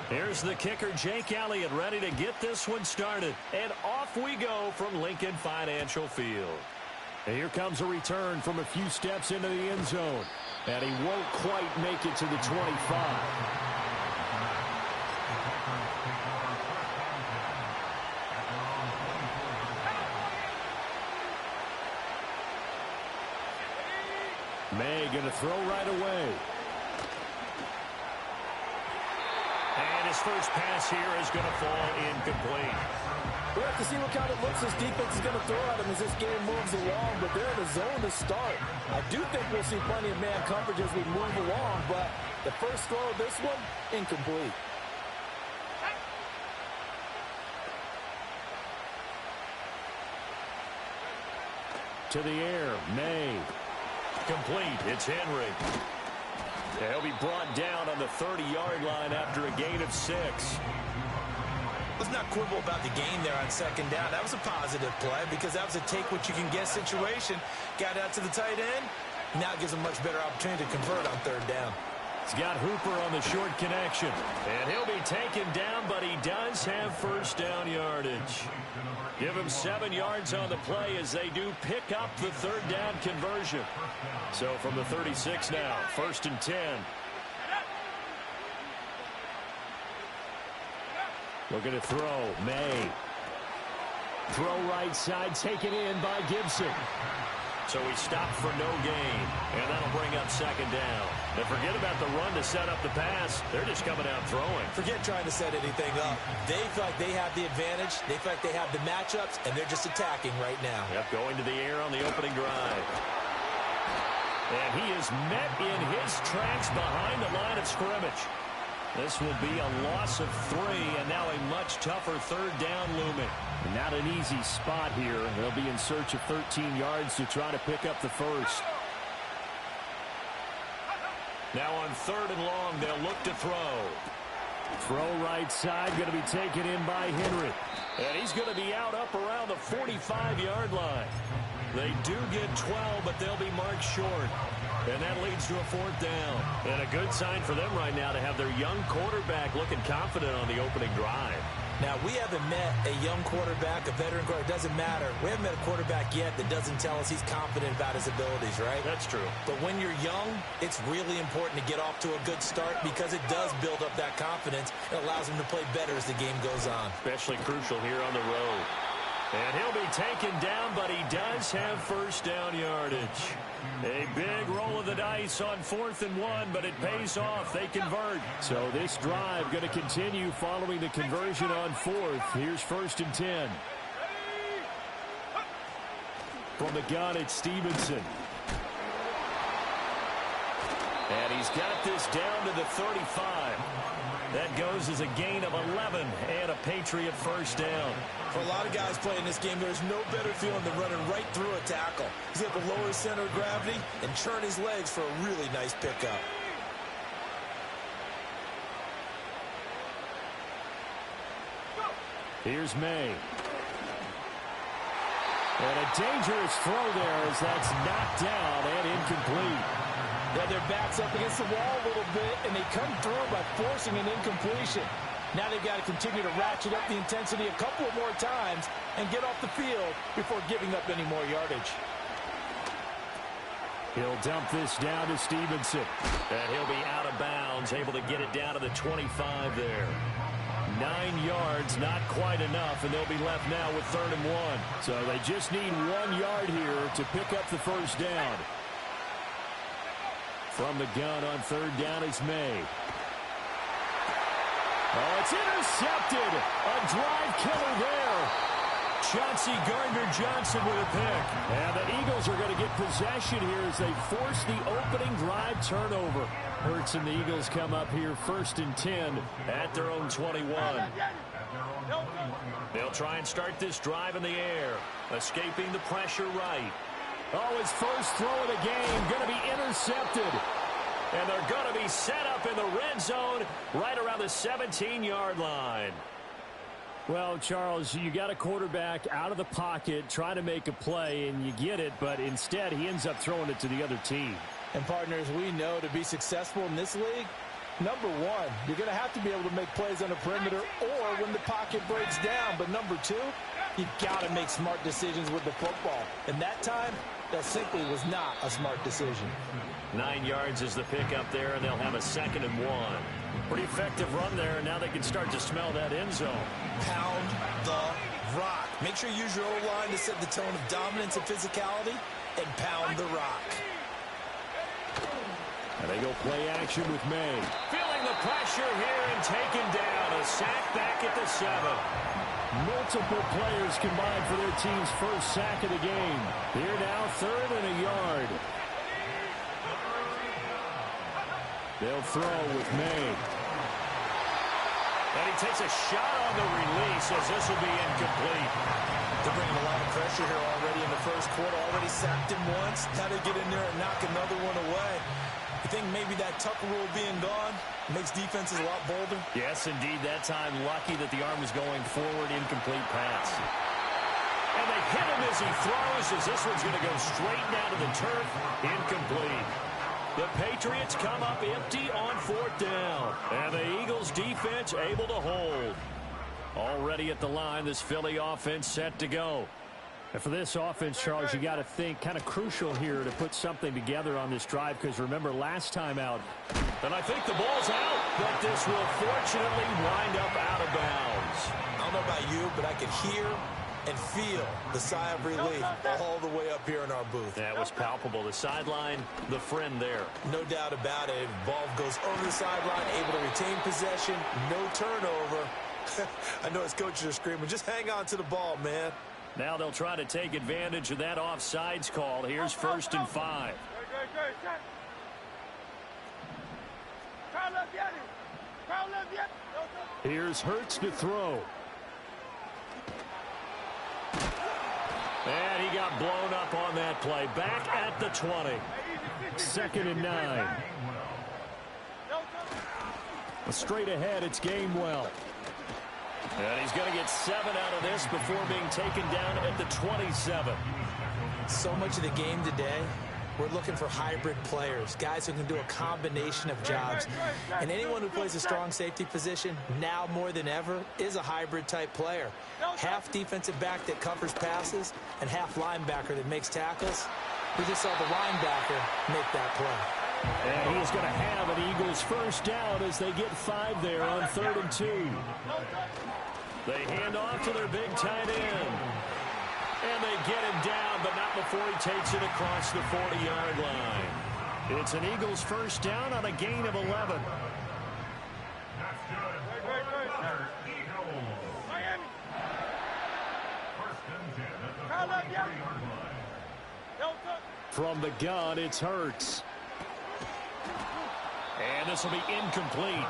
Here's the kicker, Jake Elliott, ready to get this one started. And off we go from Lincoln Financial Field. And here comes a return from a few steps into the end zone. And he won't quite make it to the 25. May going to throw right away. And his first pass here is going to fall incomplete. We'll have to see what kind of looks this defense is going to throw at him as this game moves along, but they're in a zone to start. I do think we'll see plenty of man coverage as we move along, but the first throw of this one, incomplete. To the air, May. Complete. It's Henry. He'll be brought down on the 30-yard line after a gain of 6. Let's not quibble about the game there on second down. That was a positive play because that was a take-what-you-can-get situation. Got out to the tight end. Now it gives him a much better opportunity to convert on third down. He's got Hooper on the short connection. And he'll be taken down, but he does have first down yardage. Give him 7 yards on the play as they do pick up the third down conversion. So from the 36 now, 1st and 10. Looking to throw, May. Throw right side, taken in by Gibson. So he stopped for no gain, and that'll bring up second down. And forget about the run to set up the pass. They're just coming out throwing. Forget trying to set anything up. They feel like they have the advantage. They feel like they have the matchups, and they're just attacking right now. Yep, going to the air on the opening drive. And he is met in his tracks behind the line of scrimmage. This will be a loss of 3, and now a much tougher third down looming. Not an easy spot here. They'll be in search of 13 yards to try to pick up the first. Now on 3rd and long, they'll look to throw. Throw right side, going to be taken in by Henry. And he's going to be out up around the 45-yard line. They do get 12, but they'll be marked short. And that leads to a 4th down. And a good sign for them right now to have their young quarterback looking confident on the opening drive. Now, we haven't met a young quarterback, a veteran quarterback. It doesn't matter. We haven't met a quarterback yet that doesn't tell us he's confident about his abilities, right? That's true. But when you're young, it's really important to get off to a good start because it does build up that confidence. It allows him to play better as the game goes on. Especially crucial here on the road. And he'll be taken down, but he does have first down yardage. A big roll of the dice on 4th and 1, but it pays off. They convert. So this drive going to continue following the conversion on 4th. Here's 1st and 10. From the gun, it's Stevenson. And he's got this down to the 35. That goes as a gain of 11 and a Patriot first down. For a lot of guys playing this game, there's no better feeling than running right through a tackle. He's able to lower his center of gravity and churn his legs for a really nice pickup. Here's May. And a dangerous throw there as that's knocked down and incomplete. Yeah, their back's up against the wall a little bit, and they come through by forcing an incompletion. Now they've got to continue to ratchet up the intensity a couple of more times and get off the field before giving up any more yardage. He'll dump this down to Stevenson. And he'll be out of bounds, able to get it down to the 25 there. 9 yards, not quite enough, and they'll be left now with 3rd and 1. So they just need 1 yard here to pick up the first down. From the gun on 3rd down is May. Oh, it's intercepted. A drive killer there. Chauncey Gardner-Johnson with a pick. And the Eagles are going to get possession here as they force the opening drive turnover. Hurts and the Eagles come up here 1st and 10 at their own 21. They'll try and start this drive in the air, escaping the pressure right. Oh, his first throw of the game going to be intercepted. And they're going to be set up in the red zone right around the 17-yard line. Well, Charles, you got a quarterback out of the pocket trying to make a play, and you get it, but instead he ends up throwing it to the other team. And, partners, we know to be successful in this league, Number one, you're going to have to be able to make plays on the perimeter or when the pocket breaks down. But number two, you've got to make smart decisions with the football. And that time, that simply was not a smart decision. 9 yards is the pickup there, and they'll have a 2nd and 1. Pretty effective run there, and now they can start to smell that end zone. Pound the rock. Make sure you use your O-line to set the tone of dominance and physicality, and pound the rock. And they go play action with May. Feeling the pressure here and taken down. A sack back at the 7. Multiple players combined for their team's first sack of the game. Here now, 3rd and a yard. They'll throw with May. And he takes a shot on the release as this will be incomplete. They're bringing a lot of pressure here already in the first quarter. Already sacked him once. Now they get in there and knock another one away. I think maybe that Tucker rule being gone makes defenses a lot bolder. Yes, indeed. That time, lucky that the arm was going forward. Incomplete pass. And they hit him as he throws, as this one's going to go straight down to the turf. Incomplete. The Patriots come up empty on 4th down. And the Eagles defense able to hold. Already at the line, this Philly offense set to go. And for this offense, Charles, you got to think kind of crucial here to put something together on this drive, because remember last time out. And I think the ball's out, but this will fortunately wind up out of bounds. I don't know about you, but I could hear and feel the sigh of relief all the way up here in our booth. That was palpable. The sideline, the friend there. No doubt about it. Ball goes over the sideline, able to retain possession, no turnover. I know his coaches are screaming, just hang on to the ball, man. Now they'll try to take advantage of that offsides call. Here's 1st and 5. Here's Hurts to throw. And he got blown up on that play. Back at the 20. 2nd and 9. Straight ahead, it's Gainwell. And he's going to get 7 out of this before being taken down at the 27. So much of the game today, we're looking for hybrid players, guys who can do a combination of jobs. And anyone who plays a strong safety position, now more than ever, is a hybrid type player. Half defensive back that covers passes and half linebacker that makes tackles. We just saw the linebacker make that play. And he's going to have an Eagles first down as they get 5 there on 3rd and 2. They hand off to their big tight end. And they get him down, but not before he takes it across the 40-yard line. It's an Eagles first down on a gain of 11. From the gun, it's Hurts. And this will be incomplete.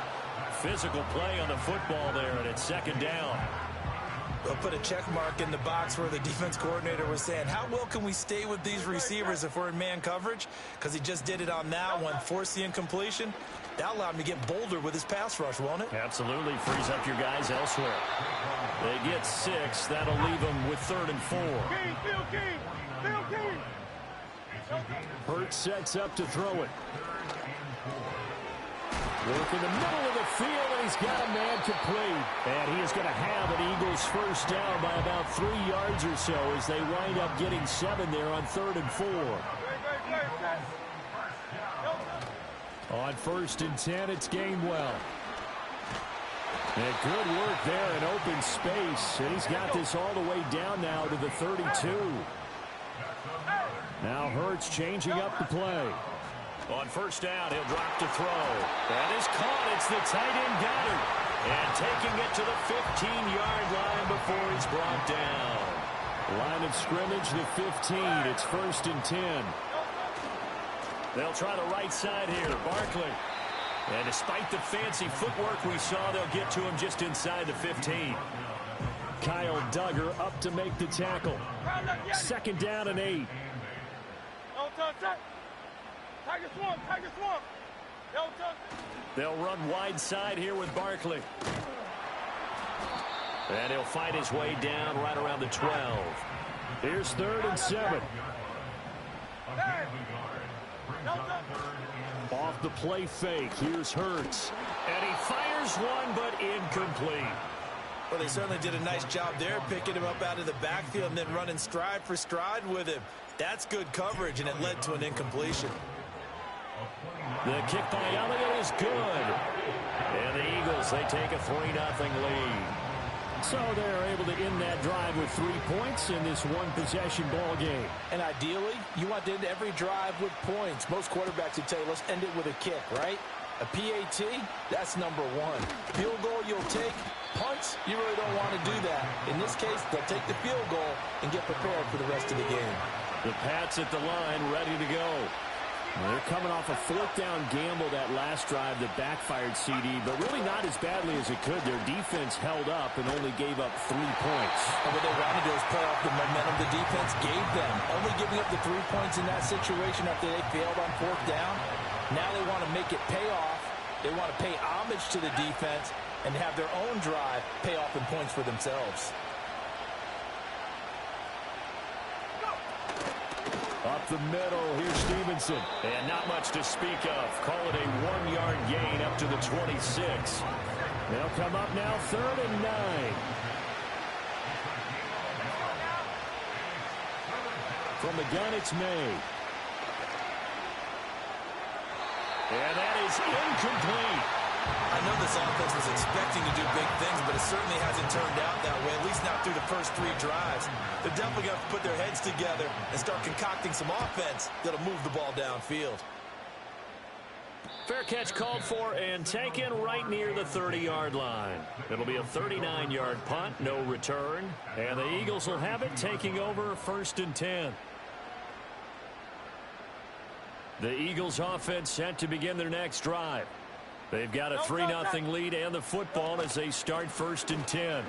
Physical play on the football there, and it's 2nd down. They'll put a check mark in the box where the defense coordinator was saying, how well can we stay with these receivers if we're in man coverage? Because he just did it on that one, forced the incompletion. That allowed him to get bolder with his pass rush, won't it? Absolutely. Frees up your guys elsewhere. They get 6. That'll leave them with 3rd and 4. Hurts sets up to throw it. Work in the middle of the field, and he's got a man complete. And he is going to have an Eagles first down by about 3 yards or so as they wind up getting 7 there on 3rd and 4. On 1st and 10, it's Gainwell. And good work there in open space. And he's got this all the way down now to the 32. Now Hurts changing up the play. On 1st down, he'll drop to throw. That is caught. It's the tight end Goddard. And taking it to the 15-yard line before he's brought down. Line of scrimmage, the 15. It's 1st and 10. They'll try the right side here. Barkley. And despite the fancy footwork we saw, they'll get to him just inside the 15. Kyle Duggar up to make the tackle. 2nd down and 8. They'll run wide side here with Barkley. And he'll fight his way down right around the 12. Here's 3rd and 7. Off the play fake, here's Hurts. And he fires one, but incomplete. Well, they certainly did a nice job there, picking him up out of the backfield and then running stride for stride with him. That's good coverage, and it led to an incompletion. The kick by Elliott is good. And the Eagles, they take a 3-0 lead. So they're able to end that drive with 3 points in this one-possession ball game. And ideally, you want to end every drive with points. Most quarterbacks would tell you, let's end it with a kick, right? A PAT, that's number one. Field goal you'll take. Punts, you really don't want to do that. In this case, they'll take the field goal and get prepared for the rest of the game. The Pats at the line, ready to go. They're coming off a 4th down gamble that last drive that backfired CD, but really not as badly as it could. Their defense held up and only gave up 3 points. And what they wanted to do is play off the momentum the defense gave them. Only giving up the 3 points in that situation after they failed on 4th down. Now they want to make it pay off. They want to pay homage to the defense and have their own drive pay off in points for themselves. Up the middle, here's Stevenson. And not much to speak of. Call it a 1-yard gain up to the 26. They'll come up now 3rd and 9. From the gun, it's May. And that is incomplete. I know this offense was expecting to do big things, but it certainly hasn't turned out that way, at least not through the first 3 drives. They're definitely going to put their heads together and start concocting some offense that'll move the ball downfield. Fair catch called for and taken right near the 30-yard line. It'll be a 39-yard punt, no return. And the Eagles will have it, taking over 1st and 10. The Eagles offense set to begin their next drive. They've got a 3-0 lead and the football as they start 1st and 10.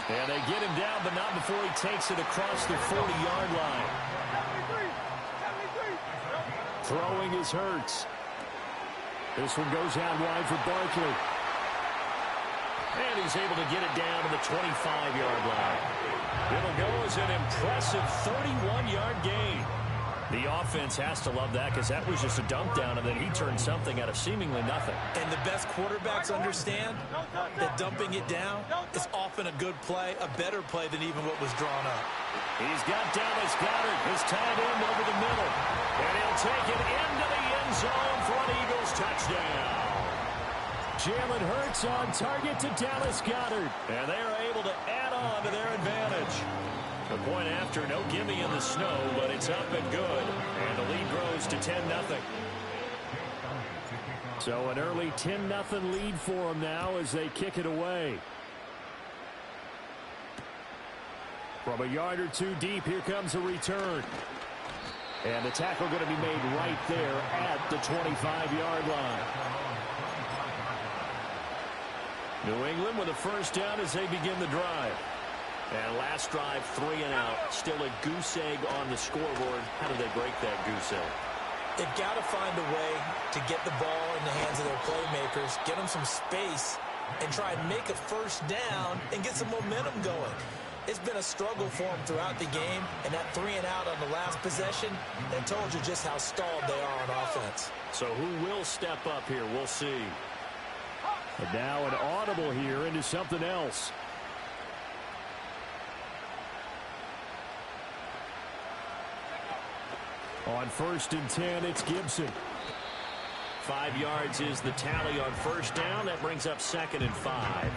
And they get him down, but not before he takes it across the 40-yard line. Throwing is Hurts. This one goes out wide for Barkley. And he's able to get it down to the 25-yard line. It'll go as an impressive 31-yard gain. The offense has to love that because that was just a dump down, and then he turned something out of seemingly nothing. And the best quarterbacks understand that dumping it down is often a good play, a better play than even what was drawn up. He's got Dallas Goedert, his tight end over the middle. And he'll take it into the end zone for an Eagles touchdown. Jalen Hurts on target to Dallas Goedert. And they are able to add on to their advantage. The point after, no gimme in the snow, but it's up and good. And the lead grows to 10-0. So an early 10-0 lead for them now as they kick it away. From a yard or 2 deep, here comes a return. And the tackle going to be made right there at the 25-yard line. New England with a 1st down as they begin the drive. And last drive, 3 and out. Still a goose egg on the scoreboard. How do they break that goose egg? They've got to find a way to get the ball in the hands of their playmakers, get them some space, and try and make a 1st down and get some momentum going. It's been a struggle for them throughout the game, and that 3 and out on the last possession, that told you just how stalled they are on offense. So who will step up here? We'll see. And now an audible here into something else. On 1st and 10, it's Gibson. 5 yards is the tally on 1st down. That brings up 2nd and 5.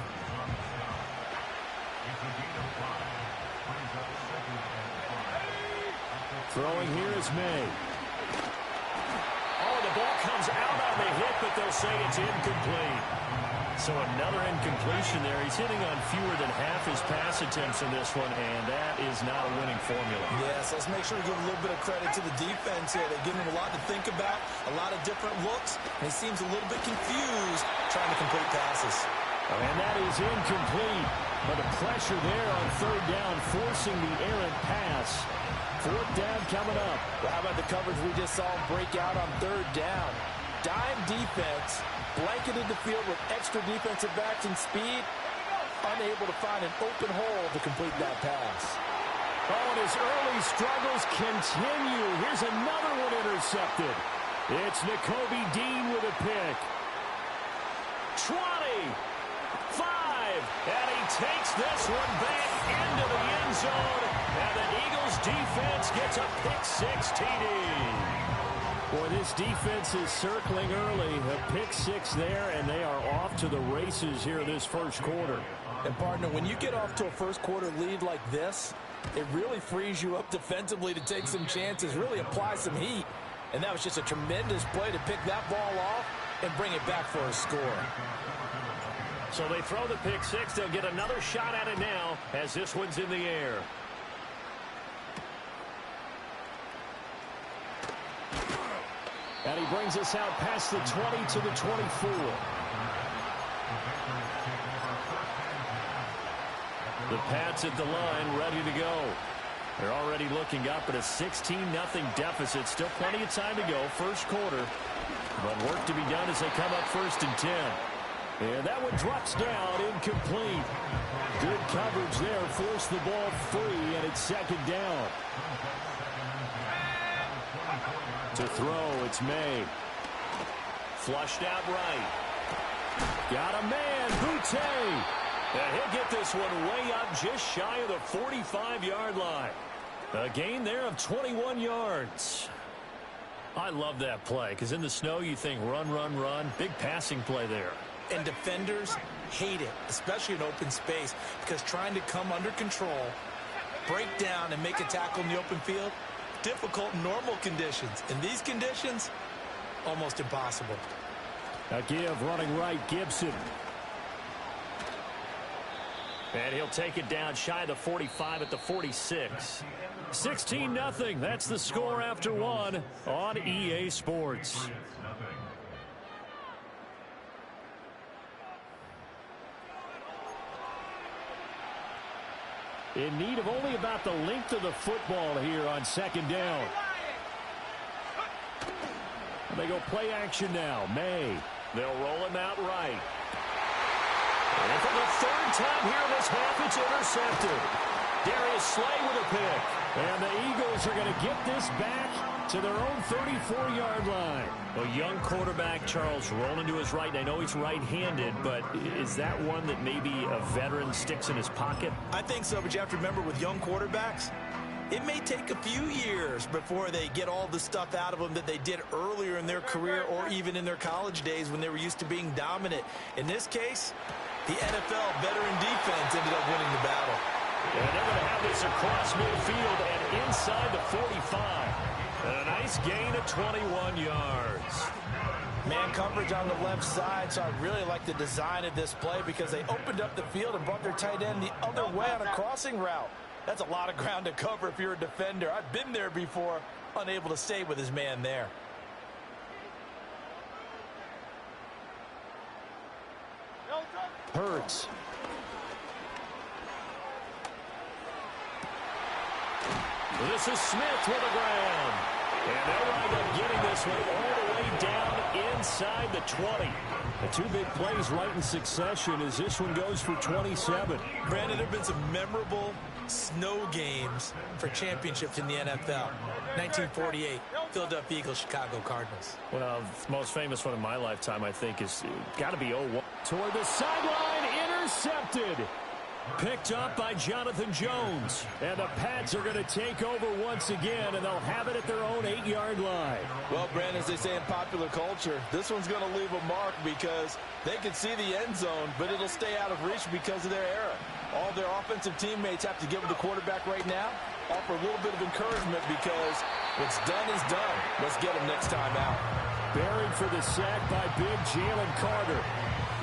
Throwing here is May. Oh, the ball comes out on the hit, but they'll say it's incomplete. So another incompletion there. He's hitting on fewer than half his pass attempts in this one, and that is not a winning formula. Yes, let's make sure we give a little bit of credit to the defense here. They give him a lot to think about, a lot of different looks, and he seems a little bit confused trying to complete passes. And that is incomplete. But the pressure there on 3rd down, forcing the errant pass. 4th down coming up. Well, how about the coverage we just saw him break out on 3rd down? Dime defense, blanketed the field with extra defensive backs and speed, unable to find an open hole to complete that pass. Oh, and his early struggles continue. Here's another one intercepted. It's Nakobe Dean with a pick. 20, 5, and he takes this one back into the end zone, and the Eagles defense gets a pick-6 TD. Boy, this defense is circling early. A pick-6 there, and they are off to the races here this first quarter. And, partner, when you get off to a first-quarter lead like this, it really frees you up defensively to take some chances, really apply some heat. And that was just a tremendous play to pick that ball off and bring it back for a score. So they throw the pick-6. They'll get another shot at it now as this one's in the air. And he brings us out past the 20 to the 24. The Pats at the line, ready to go. They're already looking up at a 16-0 deficit. Still plenty of time to go, first quarter. But work to be done as they come up 1st and 10. And that one drops down, incomplete. Good coverage there, forced the ball free, and it's 2nd down. To throw, it's May. Flushed out right. Got a man, Boutte. And he'll get this one way up just shy of the 45-yard line. A gain there of 21 yards. I love that play because in the snow you think run, run, run. Big passing play there. And defenders hate it, especially in open space, because trying to come under control, break down, and make a tackle in the open field, difficult in normal conditions. In these conditions, almost impossible. A give running right, Gibson. And he'll take it down shy of the 45 at the 46. 16-0. That's the score after one on EA Sports. In need of only about the length of the football here on 2nd down. They go play action now. May. They'll roll him out right. And for the 3rd time here in this half, it's intercepted. Darius Slay with a pick. And the Eagles are going to get this back to their own 34-yard line. A young quarterback, Charles, rolling to his right. I know he's right-handed, but is that one that maybe a veteran sticks in his pocket? I think so, but you have to remember with young quarterbacks, it may take a few years before they get all the stuff out of them that they did earlier in their career or even in their college days when they were used to being dominant. In this case, the NFL veteran defense ended up winning the battle. And they're going to have this across midfield and inside the 45. And a nice gain of 21 yards. Man coverage on the left side, so I really like the design of this play because they opened up the field and brought their tight end the other way on a crossing route. That's a lot of ground to cover if you're a defender. I've been there before, unable to stay with his man there. Hurts. This is Smith with the ground. And they'll wind up getting this one all the way down inside the 20. The 2 big plays right in succession as this one goes for 27. Brandon, there have been some memorable snow games for championships in the NFL. 1948, Philadelphia Eagles, Chicago Cardinals. Well, the most famous one in my lifetime, I think, is got to be 01. Toward the sideline, intercepted. Picked up by Jonathan Jones. And the Pats are going to take over once again, and they'll have it at their own 8-yard line. Well, Brandon, as they say in popular culture, this one's going to leave a mark because they can see the end zone, but it'll stay out of reach because of their error. All their offensive teammates have to give the quarterback right now, offer a little bit of encouragement because what's done is done. Let's get him next time out. Buried for the sack by big Jalen Carter.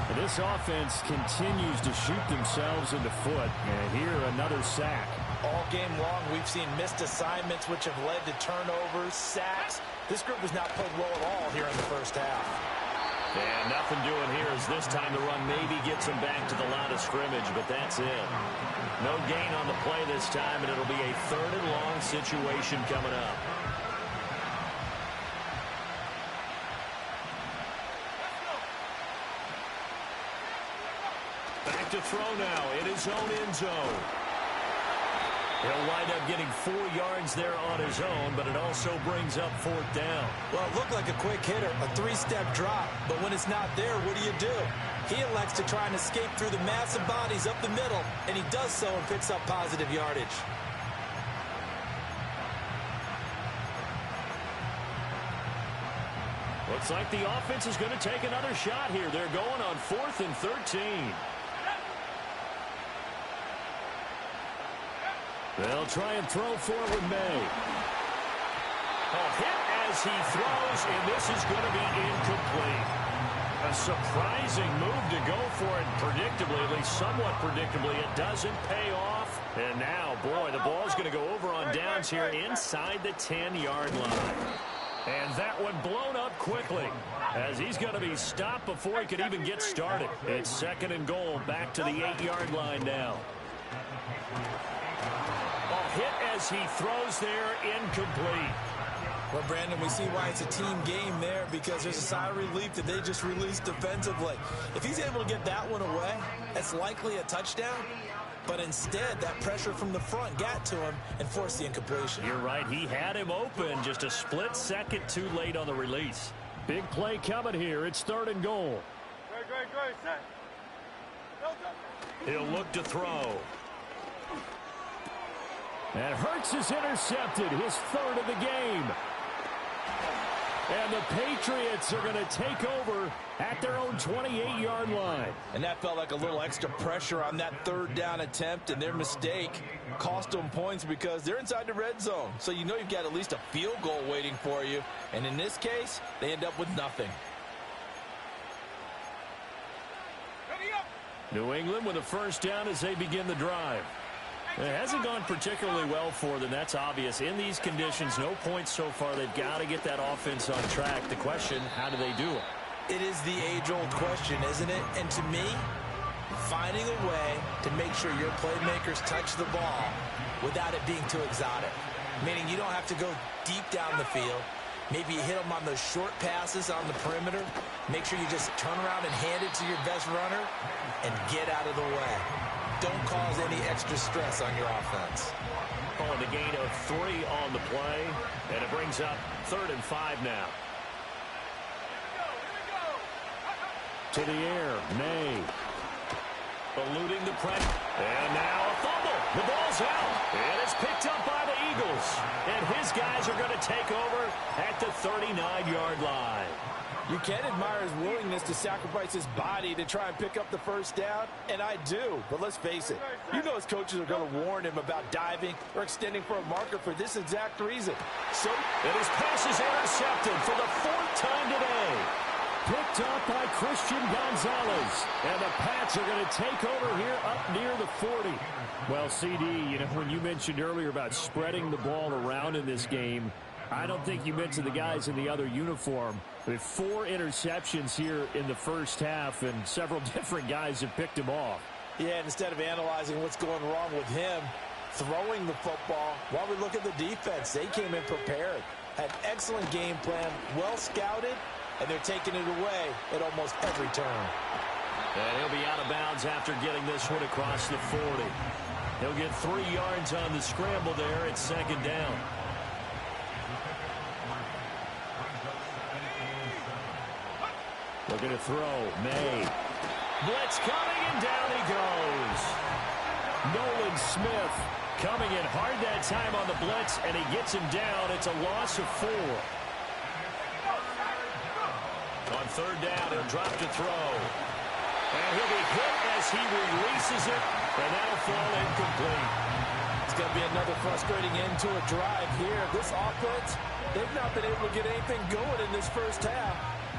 And this offense continues to shoot themselves in the foot. And here, another sack. All game long, we've seen missed assignments, which have led to turnovers, sacks. This group has not played well at all here in the first half. And nothing doing here as this time the run maybe gets them back to the line of scrimmage, but that's it. No gain on the play this time, and it'll be a 3rd and long situation coming up. Back to throw now in his own end zone. He'll wind up getting 4 yards there on his own, but it also brings up 4th down. Well, it looked like a quick hitter, a 3-step drop, but when it's not there, what do? He elects to try and escape through the massive bodies up the middle, and he does so and picks up positive yardage. Looks like the offense is going to take another shot here. They're going on 4th and 13. They'll try and throw for it with May. A hit as he throws, and this is going to be incomplete. A surprising move to go for it predictably, at least somewhat predictably. It doesn't pay off. And now, boy, the ball's going to go over on downs here inside the 10-yard line. And that one blown up quickly as he's going to be stopped before he could even get started. It's 2nd and goal, back to the 8-yard line now. A hit as he throws there, incomplete. Well, Brandon, we see why it's a team game there, because there's a sigh of relief that they just released defensively. If he's able to get that one away, that's likely a touchdown. But instead, that pressure from the front got to him and forced the incompletion. You're right. He had him open, just a split second too late on the release. Big play coming here. It's 3rd and goal. He'll look to throw. And Hurts is intercepted, his 3rd of the game. And the Patriots are going to take over at their own 28-yard line. And that felt like a little extra pressure on that 3rd down attempt, and their mistake cost them points because they're inside the red zone. So you know you've got at least a field goal waiting for you. And in this case, they end up with nothing. New England with a 1st down as they begin the drive. It hasn't gone particularly well for them. That's obvious. In these conditions, no points so far. They've got to get that offense on track. The question, how do they do it? It is the age-old question, isn't it? And to me, finding a way to make sure your playmakers touch the ball without it being too exotic. Meaning you don't have to go deep down the field. Maybe you hit them on those short passes on the perimeter. Make sure you just turn around and hand it to your best runner and get out of the way. Don't cause any extra stress on your offense. Calling a gain of 3 on the play, and it brings up 3rd and 5 now. To the air, May. Eluding the pressure. And now a fumble. The ball's out. And it's picked up by the Eagles. And his guys are going to take over at the 39-yard line. You can admire his willingness to sacrifice his body to try and pick up the 1st down, and I do. But let's face it, you know his coaches are going to warn him about diving or extending for a marker for this exact reason. So, and his pass is intercepted for the 4th time today. Picked up by Christian Gonzalez. And the Pats are going to take over here up near the 40. Well, CD, you know, when you mentioned earlier about spreading the ball around in this game, I don't think you mentioned the guys in the other uniform. With 4 interceptions here in the 1st half, and several different guys have picked him off. Yeah, instead of analyzing what's going wrong with him, throwing the football, while we look at the defense, they came in prepared. Had excellent game plan, well scouted, and they're taking it away at almost every turn. And he'll be out of bounds after getting this one across the 40. He'll get 3 yards on the scramble there at 2nd down. Looking to throw. May. Blitz coming, and down he goes. Nolan Smith coming in hard that time on the blitz, and he gets him down. It's a loss of 4. On 3rd down, he'll drop to throw. And he'll be hit as he releases it, and that'll fall incomplete. It's going to be another frustrating end to a drive here. This offense, they've not been able to get anything going in this 1st half.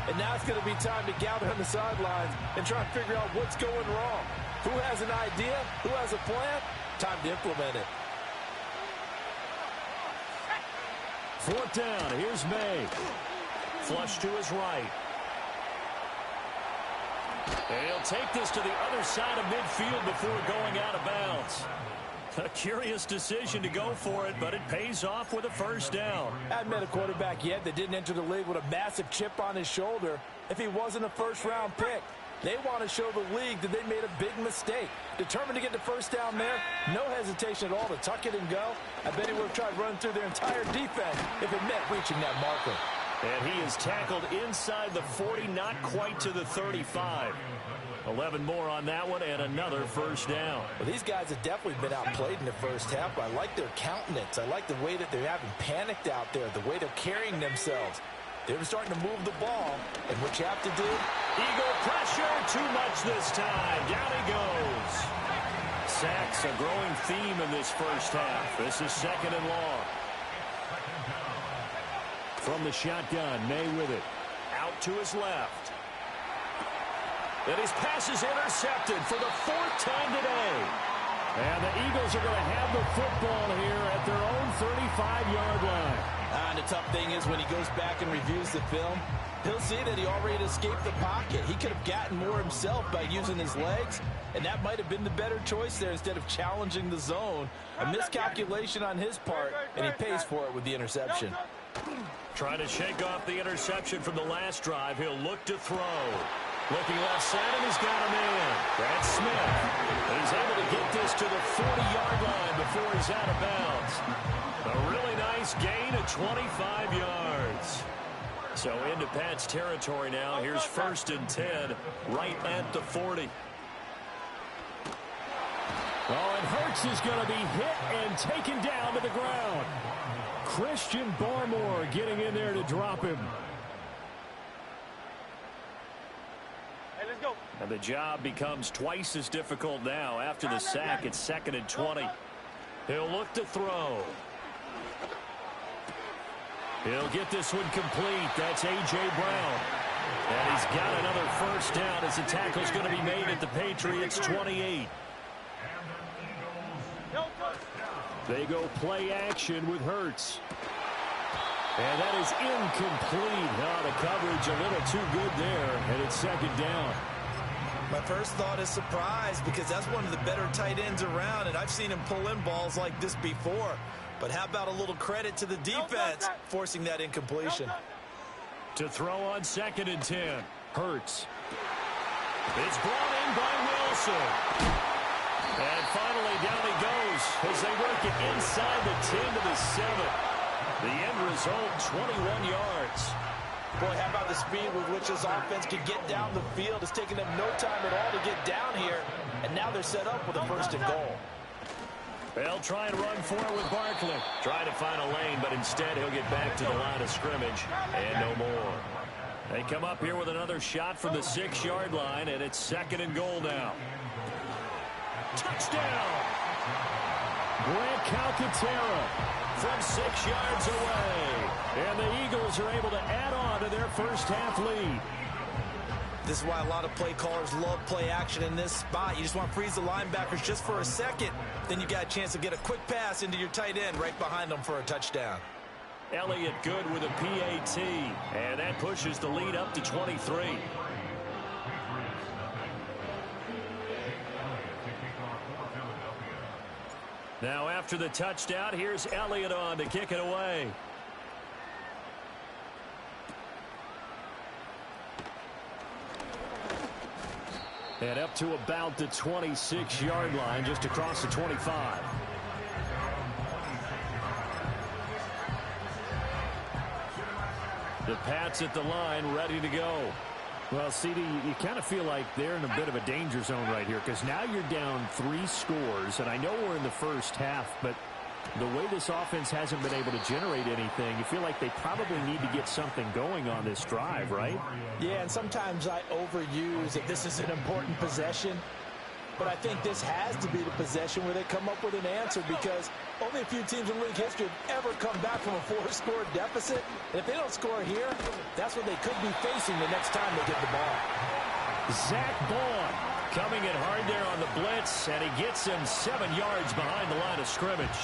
And now it's going to be time to gather on the sidelines and try and figure out what's going wrong. Who has an idea? Who has a plan? Time to implement it. 4th down. Here's May. Flush to his right. And he'll take this to the other side of midfield before going out of bounds. A curious decision to go for it, but it pays off with a 1st down. I haven't met a quarterback yet that didn't enter the league with a massive chip on his shoulder if he wasn't a 1st-round pick. They want to show the league that they made a big mistake. Determined to get the first down there. No hesitation at all to tuck it and go. I bet he would have tried running through their entire defense if it meant reaching that marker. And he is tackled inside the 40, not quite to the 35. 11 more on that one, and another first down. Well, these guys have definitely been outplayed in the first half, but I like their countenance. I like the way that they're having panicked out there, the way they're carrying themselves. They're starting to move the ball, and what you have to do? Eagle pressure, too much this time. Down he goes. Sacks, a growing theme in this first half. This is second and long. From the shotgun, May with it. Out to his left. And his pass is intercepted for the fourth time today. And the Eagles are going to have the football here at their own 35-yard line. And the tough thing is when he goes back and reviews the film, he'll see that he already escaped the pocket. He could have gotten more himself by using his legs, and that might have been the better choice there instead of challenging the zone. A miscalculation on his part, and he pays for it with the interception. Trying to shake off the interception from the last drive. He'll look to throw. Looking left side, and he's got him in. Brad Smith. And he's able to get this to the 40-yard line before he's out of bounds. A really nice gain of 25 yards. So into Pat's territory now. Here's 1st and 10, right at the 40. Oh, and Hurts is going to be hit and taken down to the ground. Christian Barmore getting in there to drop him. And the job becomes twice as difficult now. After the sack, it's 2nd and 20. He'll look to throw. He'll get this one complete. That's A.J. Brown. And he's got another first down as the tackle's going to be made at the Patriots 28. They go play action with Hurts. And that is incomplete. Oh, the coverage a little too good there, and it's 2nd down. My first thought is surprise because that's one of the better tight ends around, and I've seen him pull in balls like this before. But how about a little credit to the defense forcing that incompletion? To throw on 2nd and 10. Hurts. It's brought in by Wilson. And finally down he goes as they work it inside the 10 to the 7. The end result, 21 yards. Boy, how about the speed with which this offense can get down the field? It's taken them no time at all to get down here, and now they're set up with a 1st and goal. They'll try and run for it with Barkley. Try to find a lane, but instead he'll get back to the line of scrimmage, and no more. They come up here with another shot from the 6-yard line, and it's 2nd and goal now. Touchdown! Grant Calcaterra from 6 yards away. And the Eagles are able to add on to their first half lead. This is why a lot of play callers love play action in this spot. You just want to freeze the linebackers just for a second. Then you got a chance to get a quick pass into your tight end right behind them for a touchdown. Elliott good with a PAT. And that pushes the lead up to 23. Now after the touchdown, here's Elliott on to kick it away. And up to about the 26-yard line, just across the 25. The Pats at the line, ready to go. Well, CD, you kind of feel like they're in a bit of a danger zone right here because now you're down 3 scores, and I know we're in the first half, but the way this offense hasn't been able to generate anything, you feel like they probably need to get something going on this drive, right? Yeah, and sometimes I overuse that this is an important possession, but I think this has to be the possession where they come up with an answer because only a few teams in league history have ever come back from a 4-score deficit. And if they don't score here, that's what they could be facing the next time they get the ball. Zach Bond coming in hard there on the blitz, and he gets him 7 yards behind the line of scrimmage.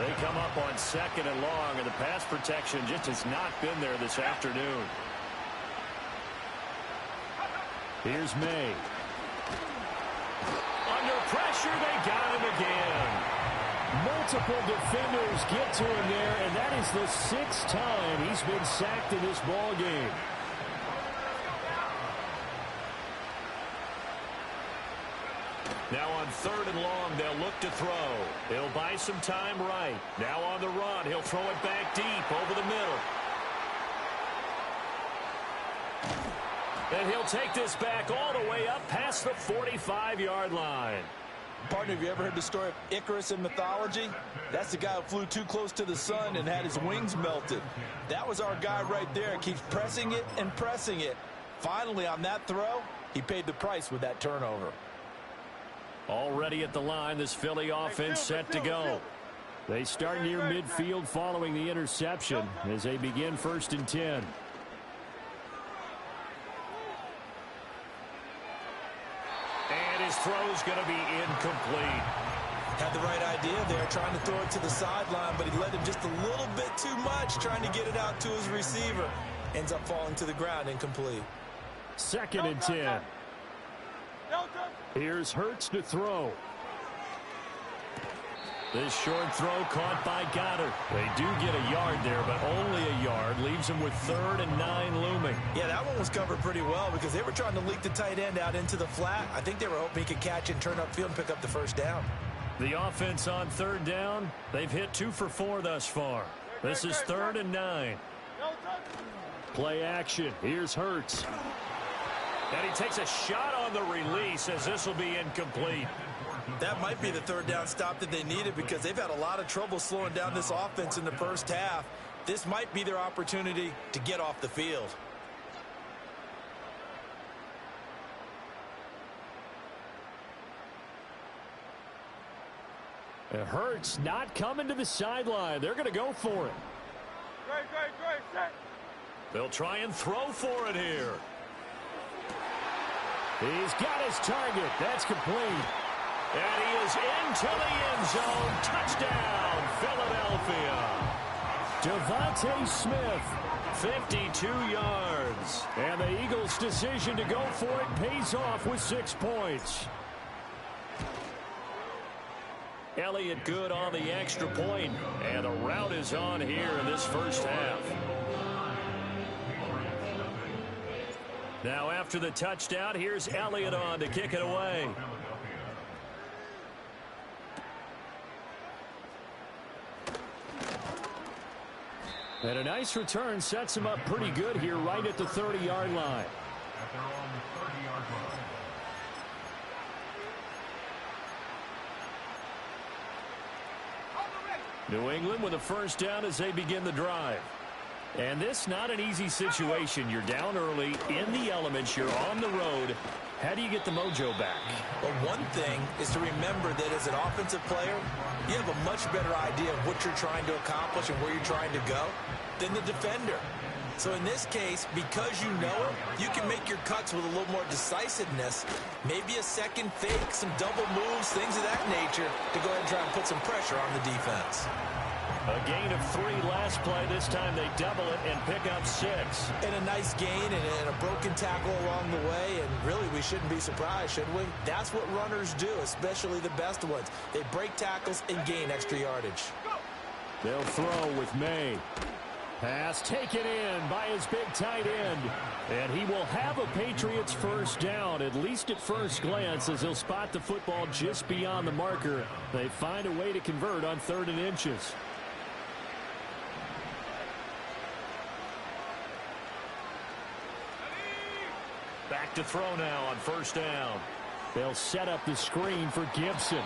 They come up on 2nd and long, and the pass protection just has not been there this afternoon. Here's May. Under pressure, they got him again. Multiple defenders get to him there, and that is the 6th time he's been sacked in this ball game. Now on 3rd and long, they'll look to throw. He'll buy some time right. Now on the run, he'll throw it back deep over the middle. And he'll take this back all the way up past the 45-yard line. Partner, have you ever heard the story of Icarus in mythology? That's the guy who flew too close to the sun and had his wings melted. That was our guy right there. Keeps pressing it and pressing it. Finally, on that throw, he paid the price with that turnover. Already at the line, this Philly offense set to go. They start near midfield following the interception as they begin 1st and 10. And his throw's going to be incomplete. Had the right idea there, trying to throw it to the sideline, but he let him just a little bit too much, trying to get it out to his receiver. Ends up falling to the ground, incomplete. 2nd and 10. Here's Hurts to throw. This short throw caught by Goddard. They do get a yard there, but only a yard. Leaves them with 3rd and 9 looming. Yeah, that one was covered pretty well because they were trying to leak the tight end out into the flat. I think they were hoping he could catch and turn upfield and pick up the 1st down. The offense on 3rd down, they've hit 2 for 4 thus far. This is 3rd and 9. Play action. Here's Hurts. And he takes a shot on the release as this will be incomplete. That might be the 3rd down stop that they needed because they've had a lot of trouble slowing down this offense in the 1st half. This might be their opportunity to get off the field. Hurts not coming to the sideline. They're going to go for it. They'll try and throw for it here. He's got his target. That's complete. And he is into the end zone. Touchdown, Philadelphia. Devontae Smith, 52 yards. And the Eagles' decision to go for it pays off with 6 points. Elliott good on the extra point, and the route is on here in this 1st half. Now after the touchdown, here's Elliott on to kick it away. And a nice return sets him up pretty good here right at the 30-yard line. New England with a 1st down as they begin the drive. And this not an easy situation. You're down early, in the elements, you're on the road. How do you get the mojo back? Well, one thing is to remember that as an offensive player, you have a much better idea of what you're trying to accomplish and where you're trying to go than the defender. So in this case, because you know it, you can make your cuts with a little more decisiveness, maybe a second fake, some double moves, things of that nature to go ahead and try and put some pressure on the defense. A gain of 3 last play. This time they double it and pick up 6. And a nice gain and a broken tackle along the way, and really we shouldn't be surprised, should we? That's what runners do, especially the best ones. They break tackles and gain extra yardage. They'll throw with May. Pass taken in by his big tight end. And he will have a Patriots 1st down, at least at first glance, as he'll spot the football just beyond the marker. They find a way to convert on 3rd and inches. Back to throw now on 1st down. They'll set up the screen for Gibson.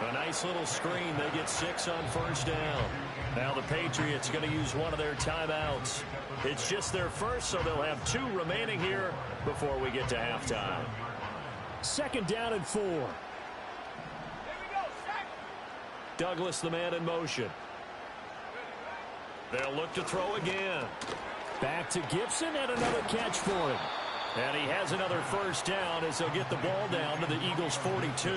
A nice little screen. They get 6 on 1st down. Now the Patriots going to use one of their timeouts. It's just their first, so they'll have 2 remaining here before we get to halftime. 2nd down and 4. Douglas, the man in motion. They'll look to throw again. Back to Gibson and another catch for him. And he has another 1st down as they'll get the ball down to the Eagles' 42.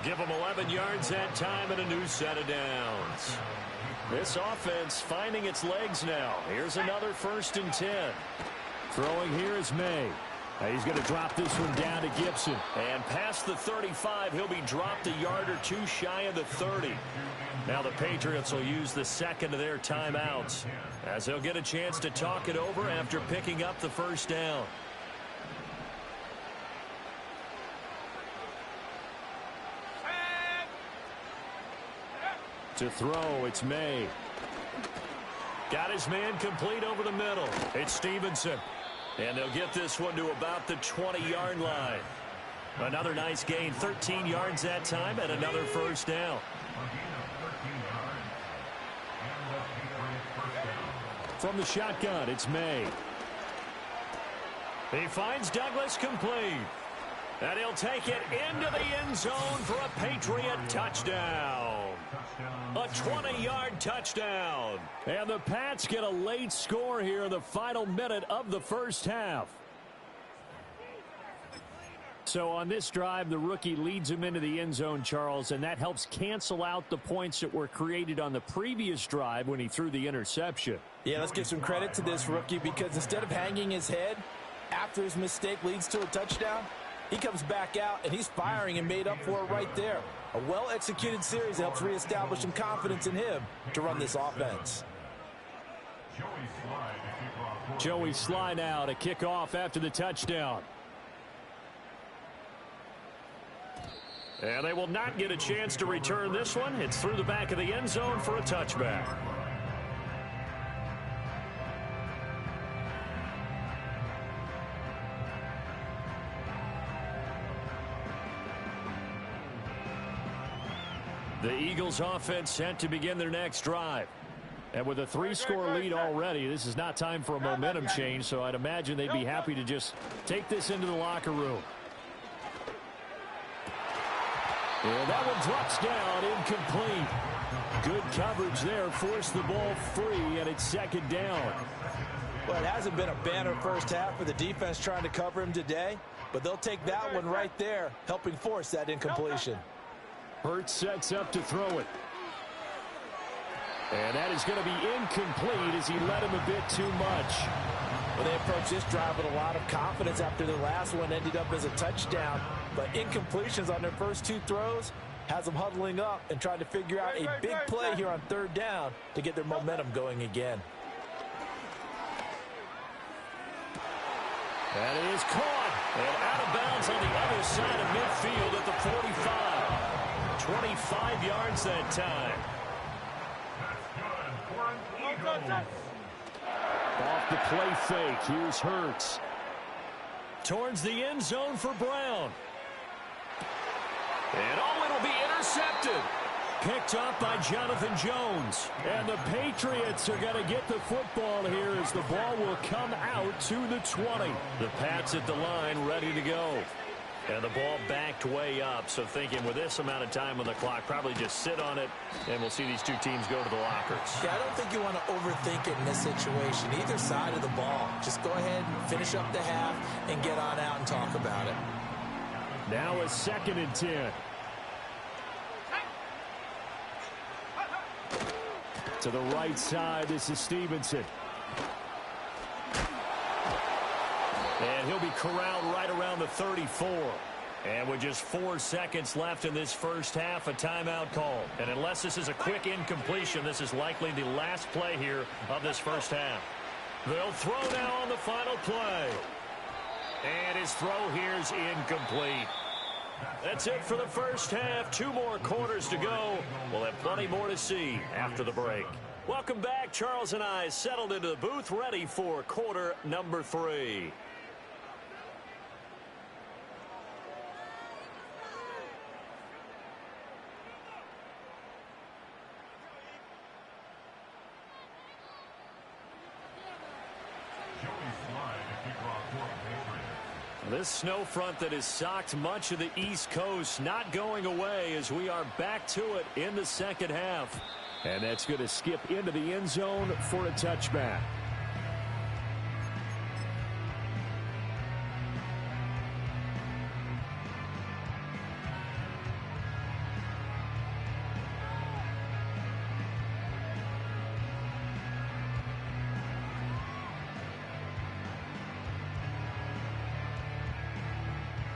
Give them 11 yards that time and a new set of downs. This offense finding its legs now. Here's another 1st and 10. Throwing here is May. He's going to drop this one down to Gibson. And past the 35, he'll be dropped a yard or 2 shy of the 30. Now the Patriots will use the 2nd of their timeouts as they'll get a chance to talk it over after picking up the 1st down. To throw, it's May. Got his man complete over the middle. It's Stevenson. And they'll get this one to about the 20-yard line. Another nice gain, 13 yards that time, and another first down. From the shotgun, it's May. He finds Douglas complete. And he'll take it into the end zone for a Patriot touchdown. A 20-yard touchdown. And the Pats get a late score here in the final minute of the first half. So on this drive, the rookie leads him into the end zone, Charles, and that helps cancel out the points that were created on the previous drive when he threw the interception. Yeah, let's give some credit to this rookie because instead of hanging his head after his mistake leads to a touchdown, he comes back out, and he's firing and made up for it right there. A well-executed series helps reestablish some confidence in him to run this offense. Joey Sly now to kick off after the touchdown. And they will not get a chance to return this one. It's through the back of the end zone for a touchback. The Eagles offense set to begin their next drive. And with a 3-score lead already, this is not time for a momentum change, so I'd imagine they'd be happy to just take this into the locker room. And that one drops down, incomplete. Good coverage there, forced the ball free, and it's second down. Well, it hasn't been a banner first half for the defense trying to cover him today, but they'll take that one right there, helping force that incompletion. Hurts sets up to throw it. And that is going to be incomplete as he led him a bit too much. Well, they approached this drive with a lot of confidence after their last one ended up as a touchdown. But incompletions on their first 2 throws has them huddling up and trying to figure out a big play here on third down to get their momentum going again. And it is caught and out of bounds on the other side of midfield at the 45. 25 yards that time. Off the play fake. Here's Hurts. Towards the end zone for Brown. And it'll be intercepted. Picked up by Jonathan Jones. And the Patriots are going to get the football here as the ball will come out to the 20. The Pats at the line ready to go. And the ball backed way up, so thinking with this amount of time on the clock, probably just sit on it, and we'll see these two teams go to the lockers. Yeah, I don't think you want to overthink it in this situation. Either side of the ball. Just go ahead and finish up the half and get on out and talk about it. Now a 2nd and 10. To the right side, this is Stevenson. And he'll be corralled right around the 34. And with just 4 seconds left in this first half, a timeout call. And unless this is a quick incompletion, this is likely the last play here of this first half. They'll throw now on the final play. And his throw here is incomplete. That's it for the first half. 2 more quarters to go. We'll have plenty more to see after the break. Welcome back. Charles and I settled into the booth ready for quarter number 3. This snow front that has socked much of the East Coast not going away as we are back to it in the second half. And that's going to skip into the end zone for a touchback.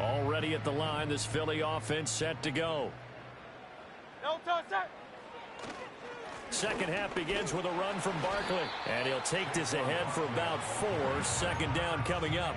Already at the line, this Philly offense set to go. Second half begins with a run from Barkley. And he'll take this ahead for about 4. Second down coming up.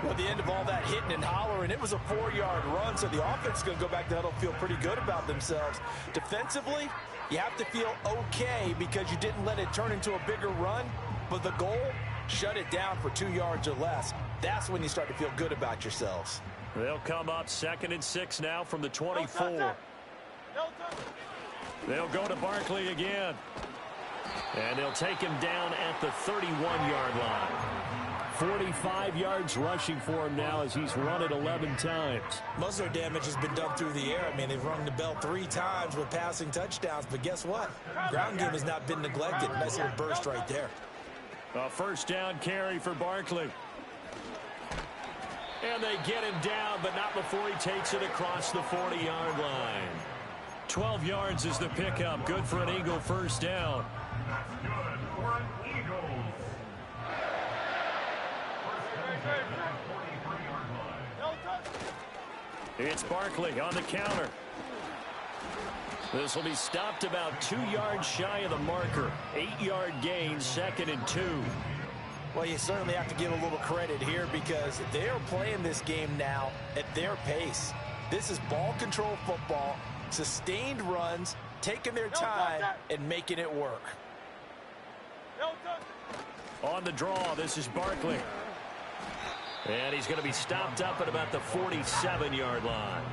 Well, at the end of all that hitting and hollering, it was a 4-yard run, so the offense is going to go back to the huddle, feel pretty good about themselves. Defensively, You have to feel okay because you didn't let it turn into a bigger run, but the goal, shut it down for 2 yards or less. That's when you start to feel good about yourselves. They'll come up 2nd and 6 now from the 24. They'll go to Barkley again. And they'll take him down at the 31-yard line. 45 yards rushing for him now as he's run it 11 times. Most of their damage has been done through the air. I mean, they've rung the bell 3 times with passing touchdowns, but guess what? Ground game has not been neglected. Nice little burst right there. A first down carry for Barkley. And they get him down, but not before he takes it across the 40-yard line. 12 yards is the pickup. Good for an Eagle first down. It's Barkley on the counter. This will be stopped about 2 yards shy of the marker. 8-yard gain, 2nd and 2. Well, you certainly have to give a little credit here because they are playing this game now at their pace. This is ball control football, sustained runs, taking their time and making it work. On the draw, this is Barkley. And he's going to be stopped up at about the 47-yard line.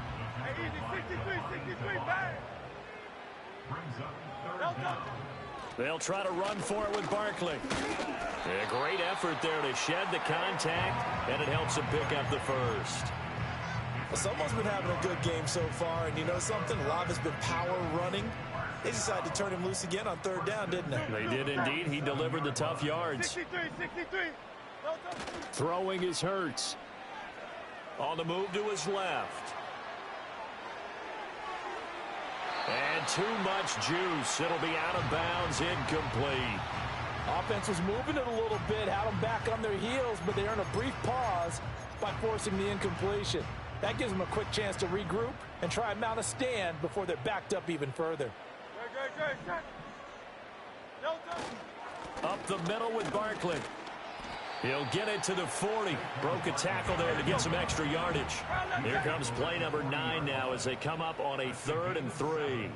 They'll try to run for it with Barkley. A great effort there to shed the contact, and it helps him pick up the first. Well, someone's been having a good game so far, and you know something? A lot has been power running. They decided to turn him loose again on 3rd down, didn't they? They did indeed. He delivered the tough yards. 63. Throwing is Hurts. On the move to his left. And too much juice. It'll be out of bounds, incomplete. Offense was moving it a little bit, had them back on their heels, but they earned a brief pause by forcing the incompletion. That gives them a quick chance to regroup and try and mount a stand before they're backed up even further. Up the middle with Barkley. He'll get it to the 40. Broke a tackle there to get some extra yardage. Here comes play number 9 now as they come up on a 3rd and 3.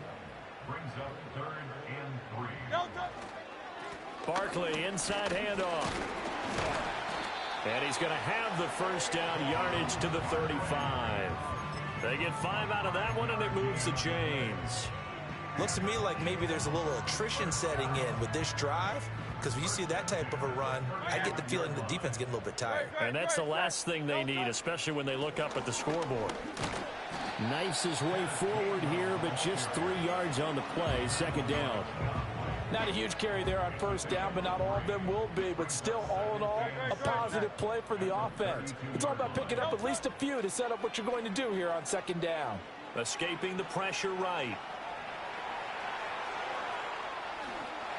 Barkley inside handoff. And he's going to have the first down, yardage to the 35. They get 5 out of that one, and it moves the chains. Looks to me like maybe there's a little attrition setting in with this drive, because when you see that type of a run, I get the feeling the defense getting a little bit tired. And that's the last thing they need, especially when they look up at the scoreboard. Knifes his way forward here, but just 3 yards on the play. 2nd down. Not a huge carry there on 1st down, but not all of them will be. But still, all in all, a positive play for the offense. It's all about picking up at least a few to set up what you're going to do here on 2nd down. Escaping the pressure right.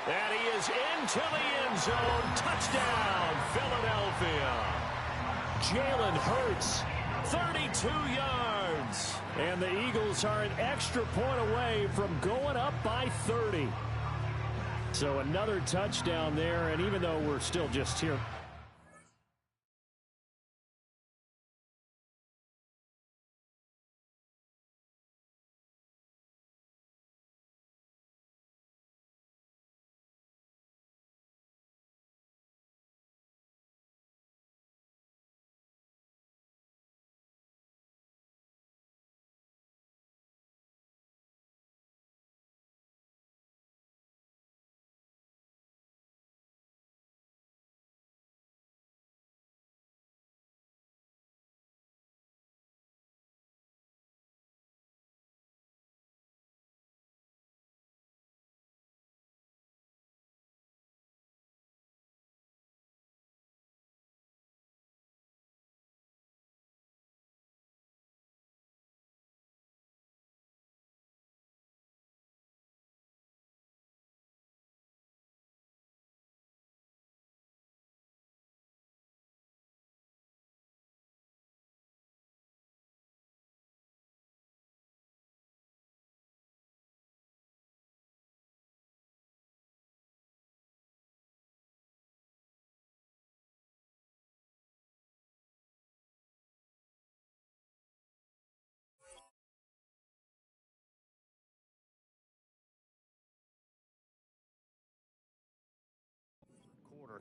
And he is into the end zone. Touchdown, Philadelphia. Jalen Hurts. 32 yards. And the Eagles are an extra point away from going up by 30. So another touchdown there, and even though we're still just here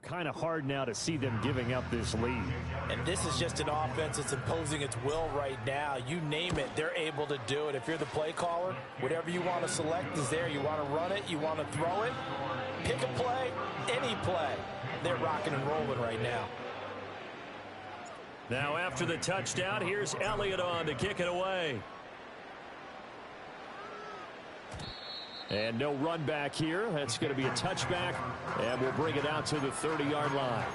kind of hard now to see them giving up this lead. And this is just an offense that's imposing its will right now. You name it, they're able to do it. If you're the play caller, whatever you want to select is there. You want to run it, you want to throw it, pick a play, any play. They're rocking and rolling right now. Now after the touchdown, here's Elliott on to kick it away. And no run back here. That's going to be a touchback, and we'll bring it out to the 30-yard line.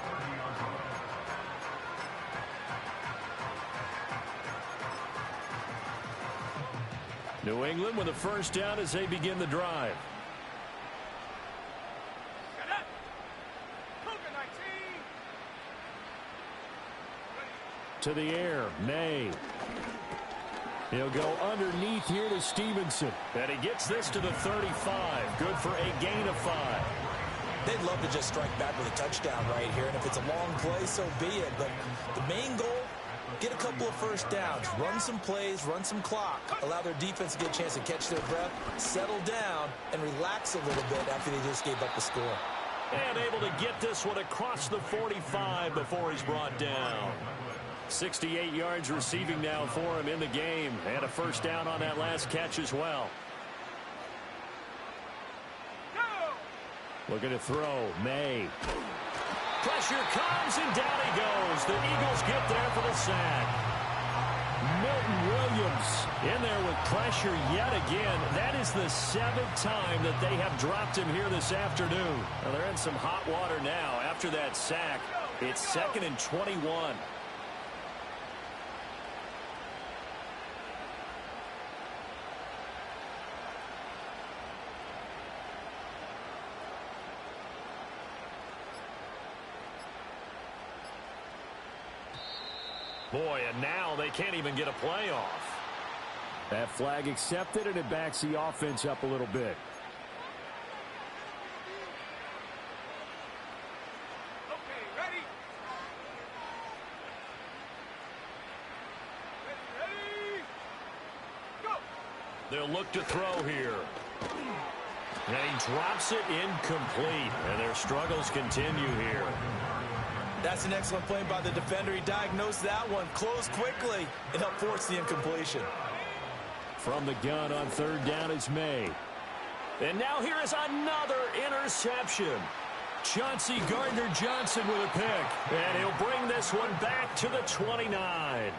New England with a first down as they begin the drive. To the air, May. He'll go underneath here to Stevenson. And he gets this to the 35. Good for a gain of 5. They'd love to just strike back with a touchdown right here. And if it's a long play, so be it. But the main goal, get a couple of first downs. Run some plays, run some clock. Allow their defense to get a chance to catch their breath, settle down, and relax a little bit after they just gave up the score. And able to get this one across the 45 before he's brought down. 68 yards receiving now for him in the game. And a first down on that last catch as well. Looking to throw, May. Pressure comes, and down he goes. The Eagles get there for the sack. Milton Williams in there with pressure yet again. That is the 7th time that they have dropped him here this afternoon. Well, they're in some hot water now after that sack. It's 2nd and 21. Boy, and now they can't even get a play off. That flag accepted, and it backs the offense up a little bit. Okay, ready? Ready? Go! They'll look to throw here. And he drops it incomplete. And their struggles continue here. That's an excellent play by the defender. He diagnosed that one, closed quickly, and helped force the incompletion. From the gun on 3rd down is May. And now here is another interception. Chauncey Gardner-Johnson with a pick. And he'll bring this one back to the 29.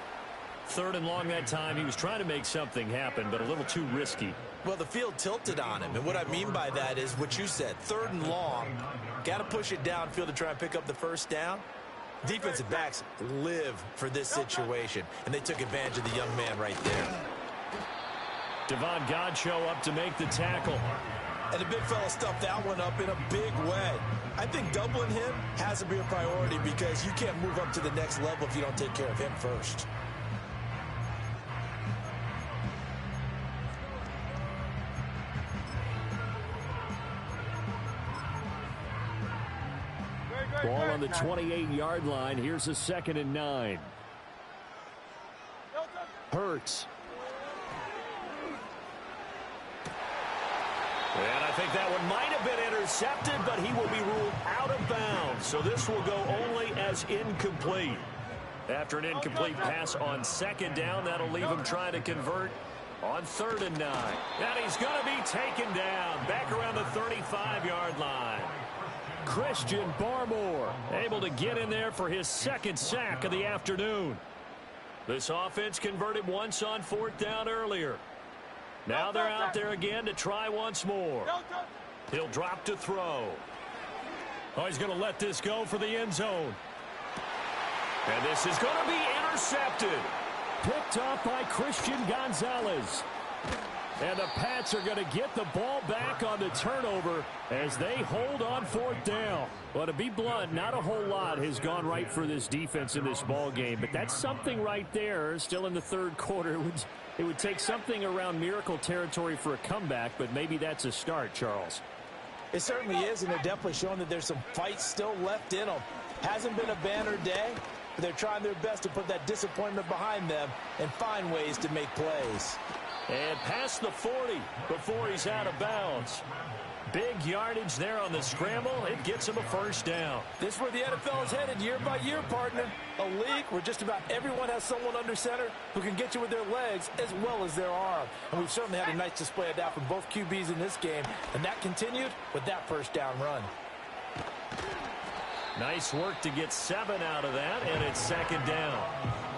3rd and long that time. He was trying to make something happen, but a little too risky. Well, the field tilted on him, and what I mean by that is what you said, 3rd and long. Got to push it downfield to try and pick up the first down. Defensive backs live for this situation, and they took advantage of the young man right there. Devon Godchaux up to make the tackle. And the big fella stuffed that one up in a big way. I think doubling him has to be a priority because you can't move up to the next level if you don't take care of him first. Ball on the 28-yard line. Here's a 2nd and 9. Hurts. And I think that one might have been intercepted, but he will be ruled out of bounds. So this will go only as incomplete. After an incomplete pass on 2nd down, that'll leave him trying to convert on 3rd and 9. And he's going to be taken down back around the 35-yard line. Christian Barmore able to get in there for his 2nd sack of the afternoon. This offense converted once on 4th down earlier. Now they're out there again to try once more. He'll drop to throw. Oh, he's going to let this go for the end zone. And this is going to be intercepted. Picked off by Christian Gonzalez. And the Pats are going to get the ball back on the turnover as they hold on 4th down. Well, to be blunt, not a whole lot has gone right for this defense in this ball game, but that's something right there. Still in the 3rd quarter. It would take something around miracle territory for a comeback, but maybe that's a start, Charles. It certainly is, and they're definitely showing that there's some fight still left in them. Hasn't been a banner day, but they're trying their best to put that disappointment behind them and find ways to make plays. And past the 40 before he's out of bounds. Big yardage there on the scramble. It gets him a first down. This is where the NFL is headed year by year, partner. A league where just about everyone has someone under center who can get you with their legs as well as their arm. And we've certainly had a nice display of that from both QBs in this game. And that continued with that first down run. Nice work to get 7 out of that, and it's second down.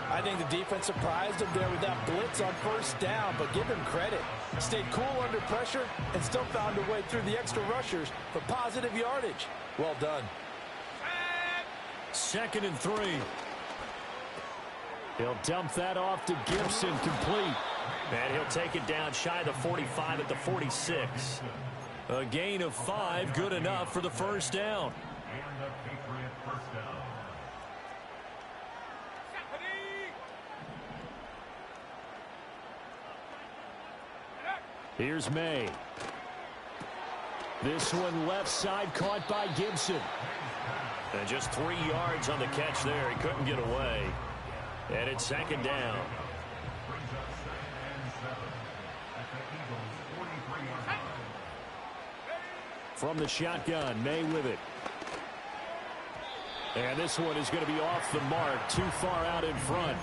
I think the defense surprised him there with that blitz on first down, but give him credit. Stayed cool under pressure and still found a way through the extra rushers for positive yardage. Well done. Second and 3. He'll dump that off to Gibson, complete. And he'll take it down shy of the 45 at the 46. A gain of 5, good enough for the first down. Here's May. This one left side, caught by Gibson. And just 3 yards on the catch there. He couldn't get away. And it's second down. From the shotgun, May with it. And this one is going to be off the mark, too far out in front.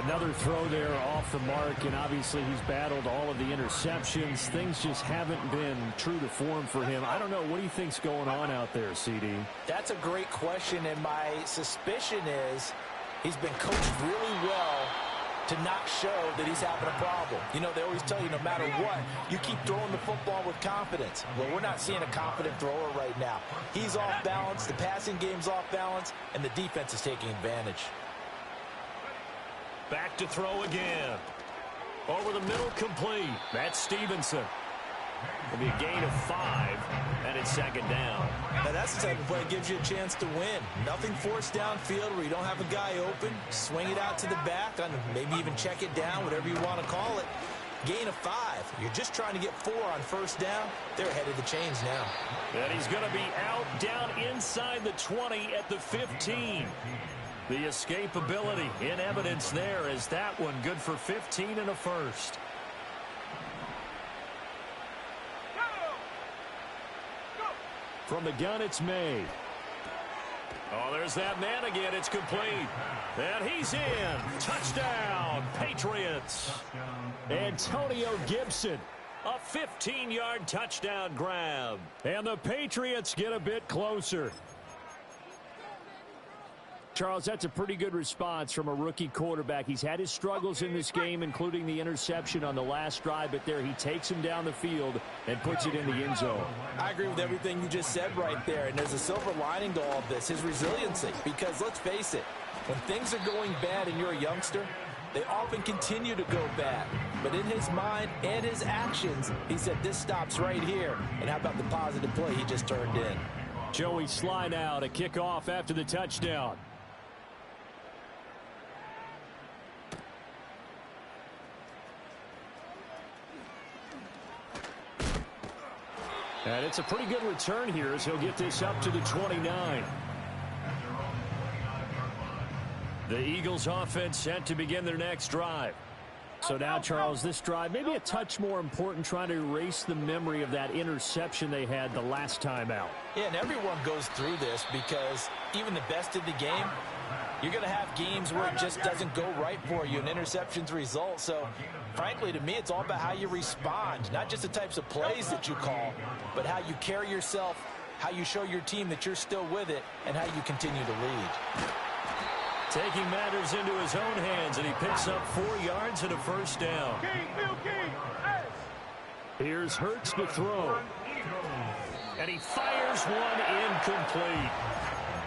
Another throw there off the mark, and obviously he's battled all of the interceptions. Things just haven't been true to form for him. I don't know. What do you think's going on out there, CD? That's a great question, and my suspicion is he's been coached really well to not show that he's having a problem. You know, they always tell you no matter what, you keep throwing the football with confidence. Well, we're not seeing a confident thrower right now. He's off balance, the passing game's off balance, and the defense is taking advantage. Back to throw again. Over the middle, complete. That's Stevenson. It'll be a gain of 5, and it's second down. Now that's the type of play that gives you a chance to win. Nothing forced downfield where you don't have a guy open. Swing it out to the back, and maybe even check it down, whatever you want to call it. Gain of 5. You're just trying to get 4 on first down. They're ahead of the chains now. And he's going to be out, down inside the 20 at the 15. The escapability in evidence there as that one good for 15 and a first. From the gun, it's May. Oh, there's that man again. It's complete. And he's in. Touchdown, Patriots. Antonio Gibson. A 15-yard touchdown grab. And the Patriots get a bit closer. Charles, that's a pretty good response from a rookie quarterback. He's had his struggles in this game, including the interception on the last drive, but there he takes him down the field and puts it in the end zone. I agree with everything you just said right there, and there's a silver lining to all of this, his resiliency, because let's face it, when things are going bad and you're a youngster, they often continue to go bad. But in his mind and his actions, he said this stops right here. And how about the positive play he just turned in? Joey Sly now to kick off after the touchdown. And it's a pretty good return here as he'll get this up to the 29. The Eagles offense set to begin their next drive. So now, Charles, this drive maybe a touch more important, trying to erase the memory of that interception they had the last time out. Yeah, and everyone goes through this because even the best of the game, you're going to have games where it just doesn't go right for you, and interceptions result. So, frankly, to me, it's all about how you respond, not just the types of plays that you call, but how you carry yourself, how you show your team that you're still with it, and how you continue to lead. Taking matters into his own hands, and he picks up 4 yards and a first down. Here's Hurts to throw. And he fires one incomplete.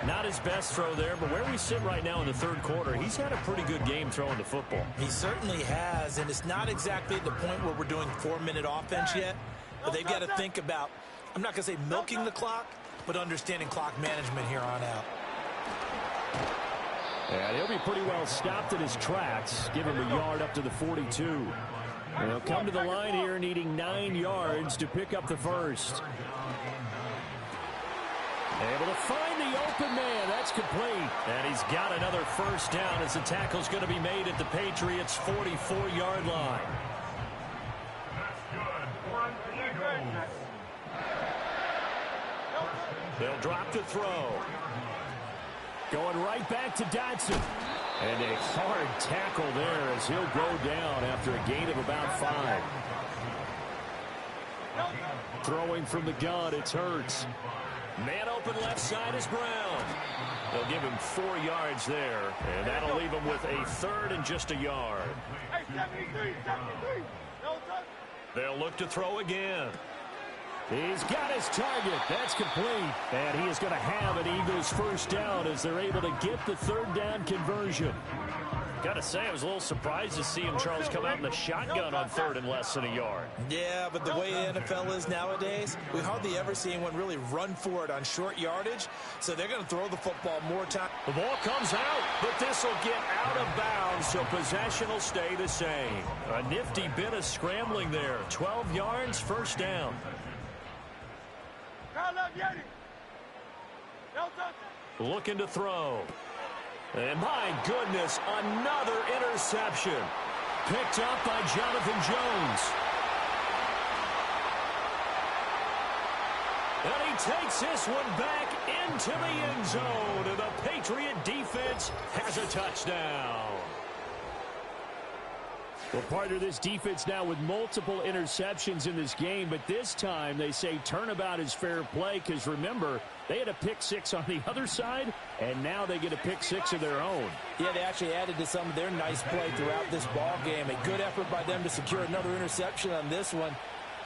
Not his best throw there, but where we sit right now in the third quarter, he's had a pretty good game throwing the football. He certainly has, and it's not exactly at the point where we're doing 4-minute offense yet, but they've got to think about, I'm not going to say milking the clock, but understanding clock management here on out. And he'll be pretty well stopped in his tracks. Give him a yard up to the 42. And he'll come to the line here needing 9 yards to pick up the first. Able to find the open man. That's complete. And he's got another first down as the tackle's going to be made at the Patriots' 44-yard line. They'll drop to throw. Going right back to Dotson. And a hard tackle there as he'll go down after a gain of about 5. Throwing from the gun, it's Hurts. Man open left side is Brown. They'll give him 4 yards there, and that'll leave him with a 3rd and just a yard. Hey, 73, 73. No touch. They'll look to throw again. He's got his target. That's complete. And he is going to have an Eagles first down as they're able to get the 3rd down conversion. Got to say, I was a little surprised to see him, Charles, come out in the shotgun on 3rd and less than a yard. Yeah, but the way the NFL is nowadays, we hardly ever see anyone really run for it on short yardage. So they're going to throw the football more time. The ball comes out, but this will get out of bounds, so possession will stay the same. A nifty bit of scrambling there. 12 yards, first down. Looking to throw. And my goodness, another interception. Picked up by Jonathan Jones. And he takes this one back into the end zone. And the Patriot defense has a touchdown. Well, part of this defense now with multiple interceptions in this game, but this time they say turnabout is fair play because, remember, they had a pick 6 on the other side, and now they get a pick 6 of their own. Yeah, they actually added to some of their nice play throughout this ball game. A good effort by them to secure another interception on this one.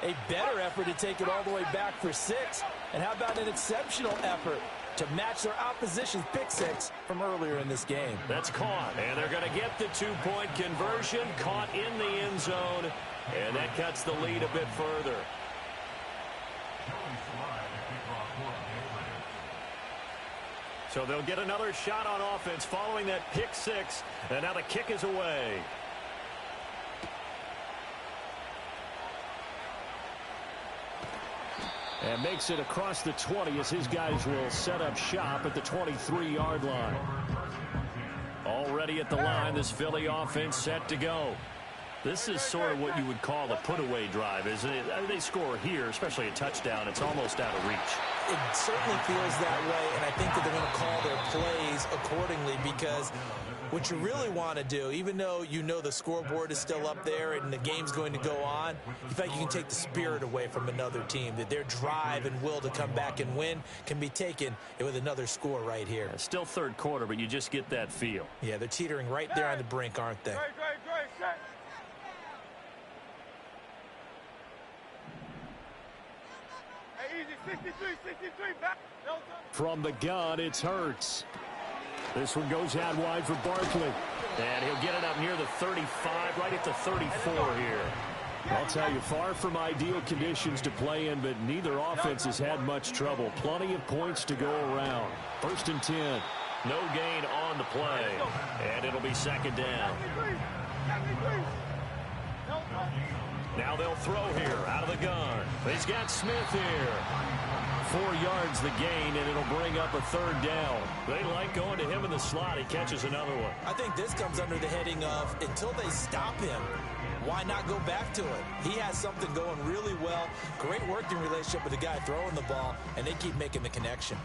A better effort to take it all the way back for 6. And how about an exceptional effort to match their opposition's pick 6 from earlier in this game? That's caught, and they're going to get the 2-point conversion, caught in the end zone, and that cuts the lead a bit further. So they'll get another shot on offense following that pick 6, and now the kick is away. And makes it across the 20 as his guys will set up shop at the 23-yard line. Already at the line, this Philly offense set to go. This is sort of what you would call a put-away drive, isn't it? I mean, they score here, especially a touchdown. It's almost out of reach. It certainly feels that way, and I think that they're going to call their plays accordingly because what you really want to do, even though you know the scoreboard is still up there and the game's going to go on, you think you can take the spirit away from another team, that their drive and will to come back and win can be taken with another score right here. It's still third quarter, but you just get that feel. Yeah, they're teetering right there on the brink, aren't they? Set. Hey, easy, 63, back. No touch. From the gun, it's Hurts. This one goes out wide for Barkley. And he'll get it up near the 35, right at the 34 here. I'll tell you, far from ideal conditions to play in, but neither offense has had much trouble. Plenty of points to go around. 1st and 10. No gain on the play. And it'll be second down. 73. No touch. Now they'll throw here out of the gun. He's got Smith here. 4 yards the gain, and it'll bring up a 3rd down. They like going to him in the slot. He catches another one. I think this comes under the heading of until they stop him, why not go back to it? He has something going really well. Great working relationship with the guy throwing the ball, and they keep making the connection.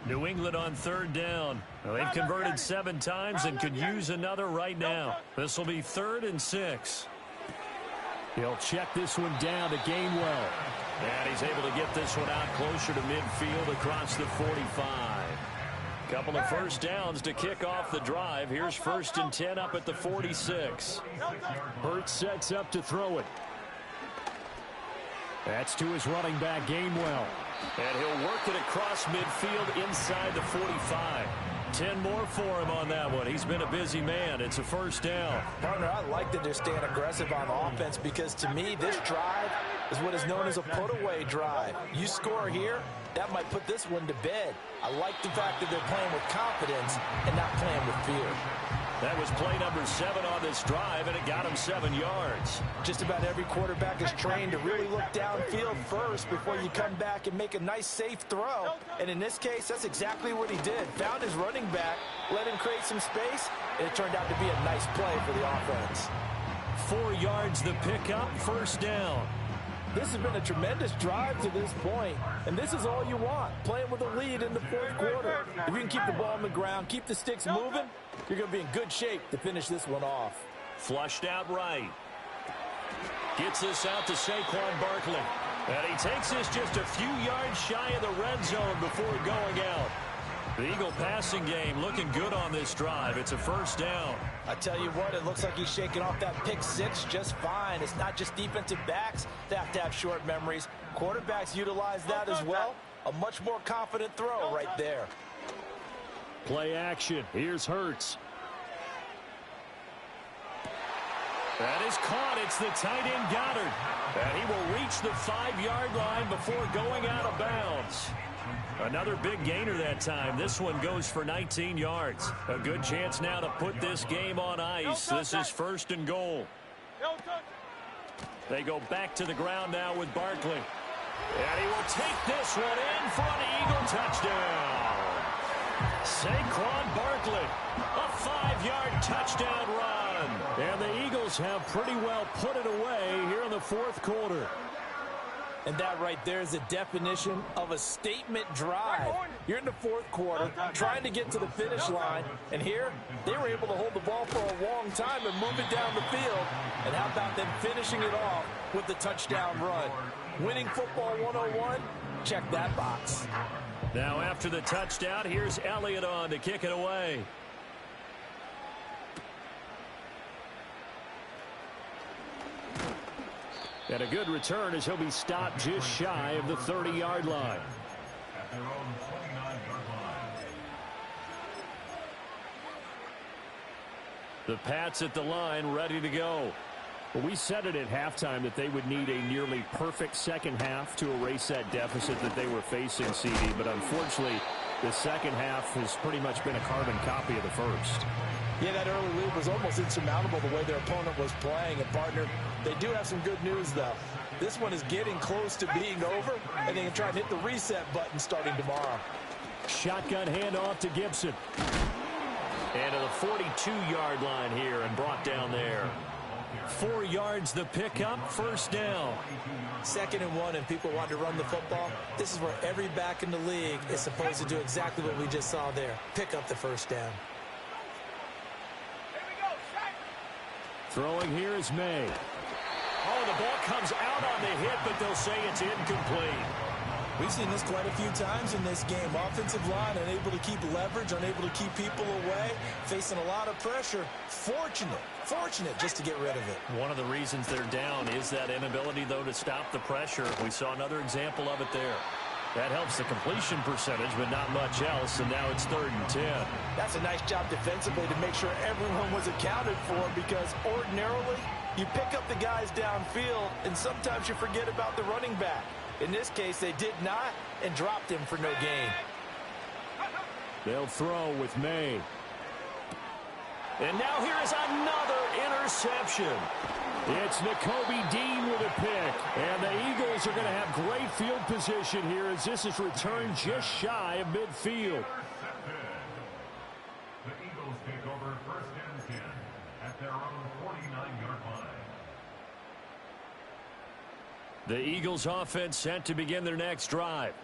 New England on 3rd down. Well, they've converted 7 times and could use another right now. This will be 3rd and 6. He'll check this one down to Gainwell. And he's able to get this one out closer to midfield across the 45. Couple of first downs to kick off the drive. Here's 1st and 10 up at the 46. Hurts sets up to throw it. That's to his running back, Gainwell. And he'll work it across midfield inside the 45. 10 more for him on that one. He's been a busy man. It's a 1st down. Partner, I like that they're staying aggressive on offense because, to me, this drive is what is known as a put-away drive. You score here, that might put this one to bed. I like the fact that they're playing with confidence and not playing with fear. That was play number 7 on this drive, and it got him 7 yards. Just about every quarterback is trained to really look downfield first before you come back and make a nice, safe throw. And in this case, that's exactly what he did. Found his running back, let him create some space, and it turned out to be a nice play for the offense. 4 yards the pickup, 1st down. This has been a tremendous drive to this point, and this is all you want, playing with a lead in the fourth quarter. If you can keep the ball on the ground, keep the sticks moving, you're going to be in good shape to finish this one off. Flushed out right. Gets this out to Saquon Barkley. And he takes this just a few yards shy of the red zone before going out. The Eagle passing game looking good on this drive. It's a first down. I tell you what, it looks like he's shaking off that pick six just fine. It's not just defensive backs that have to have short memories. Quarterbacks utilize that as well. A much more confident throw right there. Play action. Here's Hurts. That is caught. It's the tight end Goddard. And he will reach the 5-yard line before going out of bounds. Another big gainer that time. This one goes for 19 yards. A good chance now to put this game on ice. This is first and goal. They go back to the ground now with Barkley. And he will take this one in for an Eagle touchdown. Saquon Barkley, a 5-yard touchdown run. And the Eagles have pretty well put it away here in the fourth quarter. And that right there is a definition of a statement drive. You're in the fourth quarter, trying to get to the finish line, and here they were able to hold the ball for a long time and move it down the field. And how about them finishing it off with the touchdown run? Winning football 101, check that box. Now after the touchdown, here's Elliott on to kick it away. And a good return as he'll be stopped just shy of the 30-yard line. The Pats at the line, ready to go. Well, we said it at halftime that they would need a nearly perfect second half to erase that deficit that they were facing, CD. But unfortunately, the second half has pretty much been a carbon copy of the first. Yeah, that early lead was almost insurmountable the way their opponent was playing. And, partner, they do have some good news, though. This one is getting close to being over, and they can try and hit the reset button starting tomorrow. Shotgun handoff to Gibson. And to the 42-yard line here and brought down there. 4 yards the pickup, first down. 2nd and 1, and people want to run the football. This is where every back in the league is supposed to do exactly what we just saw there. Pick up the first down. Throwing here is May. Oh, the ball comes out on the hit, but they'll say it's incomplete. We've seen this quite a few times in this game. Offensive line unable to keep leverage, unable to keep people away, facing a lot of pressure. Fortunate just to get rid of it. One of the reasons they're down is that inability, though, to stop the pressure. We saw another example of it there. That helps the completion percentage, but not much else, and now it's 3rd and 10. That's a nice job defensively to make sure everyone was accounted for, because ordinarily you pick up the guys downfield, and sometimes you forget about the running back. In this case, they did not and dropped him for no gain. They'll throw with May. And now here is another interception. It's Nakobe Dean with a pick. And the Eagles are going to have great field position here as this is returned just shy of midfield. The Eagles take over 1st and 10 at their own 49-yard line. The Eagles offense set to begin their next drive.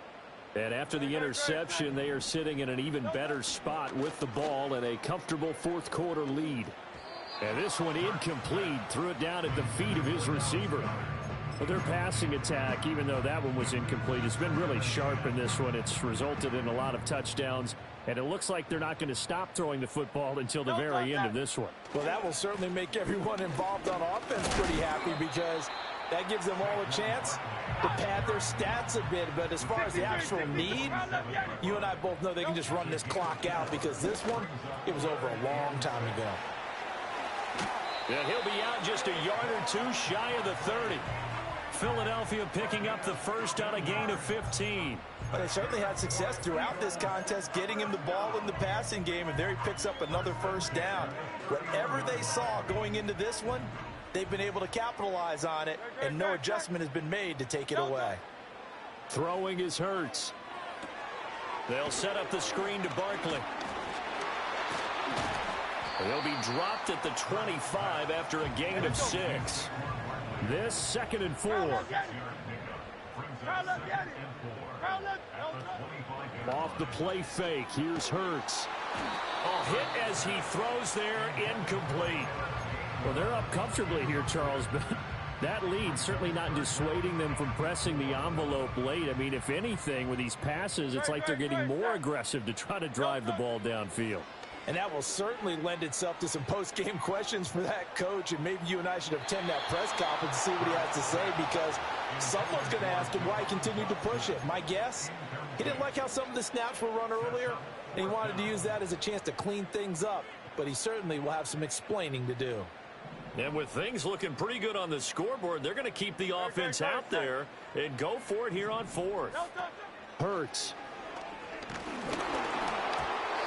And after the interception, they are sitting in an even better spot with the ball and a comfortable fourth quarter lead. And this one incomplete, threw it down at the feet of his receiver. But their passing attack, even though that one was incomplete, has been really sharp in this one. It's resulted in a lot of touchdowns, and it looks like they're not going to stop throwing the football until the very end of this one. Well, that will certainly make everyone involved on offense pretty happy, because that gives them all a chance to pad their stats a bit. But as far as the actual need, you and I both know they can just run this clock out, because this one, it was over a long time ago. And he'll be out just a yard or two shy of the 30. Philadelphia picking up the first on a gain of 15. But they certainly had success throughout this contest, getting him the ball in the passing game, and there he picks up another first down. Whatever they saw going into this one, they've been able to capitalize on it, and no adjustment has been made to take it away. Throwing is Hurts. They'll set up the screen to Barkley. He'll be dropped at the 25 after a gain of 6. This 2nd and 4. Crown left, get it. Crown left. Off the play fake, here's Hurts. Oh, hit as he throws there, incomplete. Well, they're up comfortably here, Charles, but that lead certainly not dissuading them from pressing the envelope late. I mean, if anything, with these passes, it's like they're getting more aggressive to try to drive the ball downfield. And that will certainly lend itself to some post-game questions for that coach, and maybe you and I should attend that press conference and see what he has to say, because someone's going to ask him why he continued to push it. My guess, he didn't like how some of the snaps were run earlier, and he wanted to use that as a chance to clean things up, but he certainly will have some explaining to do. And with things looking pretty good on the scoreboard, they're going to keep the offense out there and go for it here on fourth. Hurts.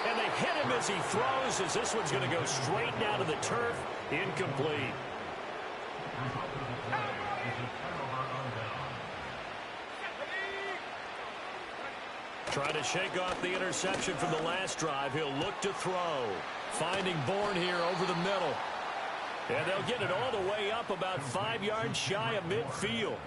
And they hit him as he throws, as this one's going to go straight down to the turf. Incomplete. Trying to shake off the interception from the last drive. He'll look to throw. Finding Bourne here over the middle. And they'll get it all the way up about 5 yards shy of midfield.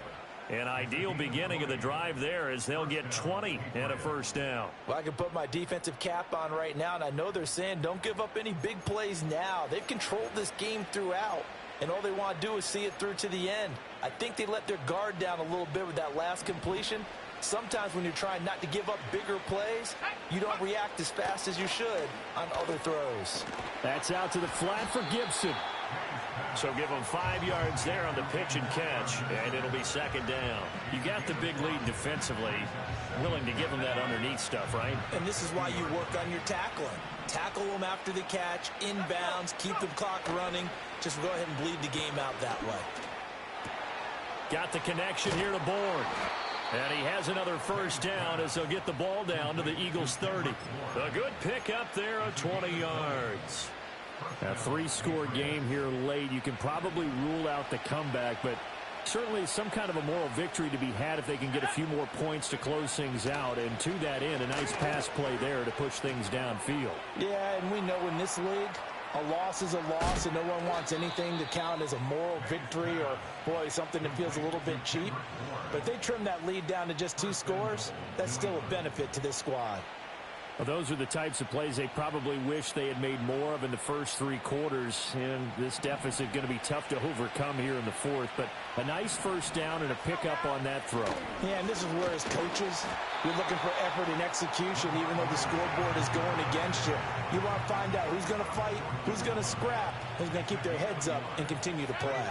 An ideal beginning of the drive there, as they'll get 20 and a first down. Well, I can put my defensive cap on right now, and I know they're saying don't give up any big plays now. They've controlled this game throughout, and all they want to do is see it through to the end. I think they let their guard down a little bit with that last completion. Sometimes when you're trying not to give up bigger plays, you don't react as fast as you should on other throws. That's out to the flat for Gibson. So give them 5 yards there on the pitch and catch, and it'll be second down. You got the big lead defensively. Willing to give them that underneath stuff, right? And this is why you work on your tackling. Tackle them after the catch, inbounds, keep the clock running. Just go ahead and bleed the game out that way. Got the connection here to Bourne. And he has another first down as they'll get the ball down to the Eagles' 30. A good pick up there of 20 yards. A three-score game here late. You can probably rule out the comeback, but certainly some kind of a moral victory to be had if they can get a few more points to close things out. And to that end, a nice pass play there to push things downfield. Yeah, and we know in this league, a loss is a loss, and no one wants anything to count as a moral victory or, boy, something that feels a little bit cheap. But if they trim that lead down to just 2 scores, that's still a benefit to this squad. Well, those are the types of plays they probably wish they had made more of in the first 3 quarters. And this deficit going to be tough to overcome here in the fourth. But a nice first down and a pickup on that throw. Yeah, and this is where, as coaches, you're looking for effort and execution, even though the scoreboard is going against you. You want to find out who's going to fight, who's going to scrap, who's going to keep their heads up and continue to play.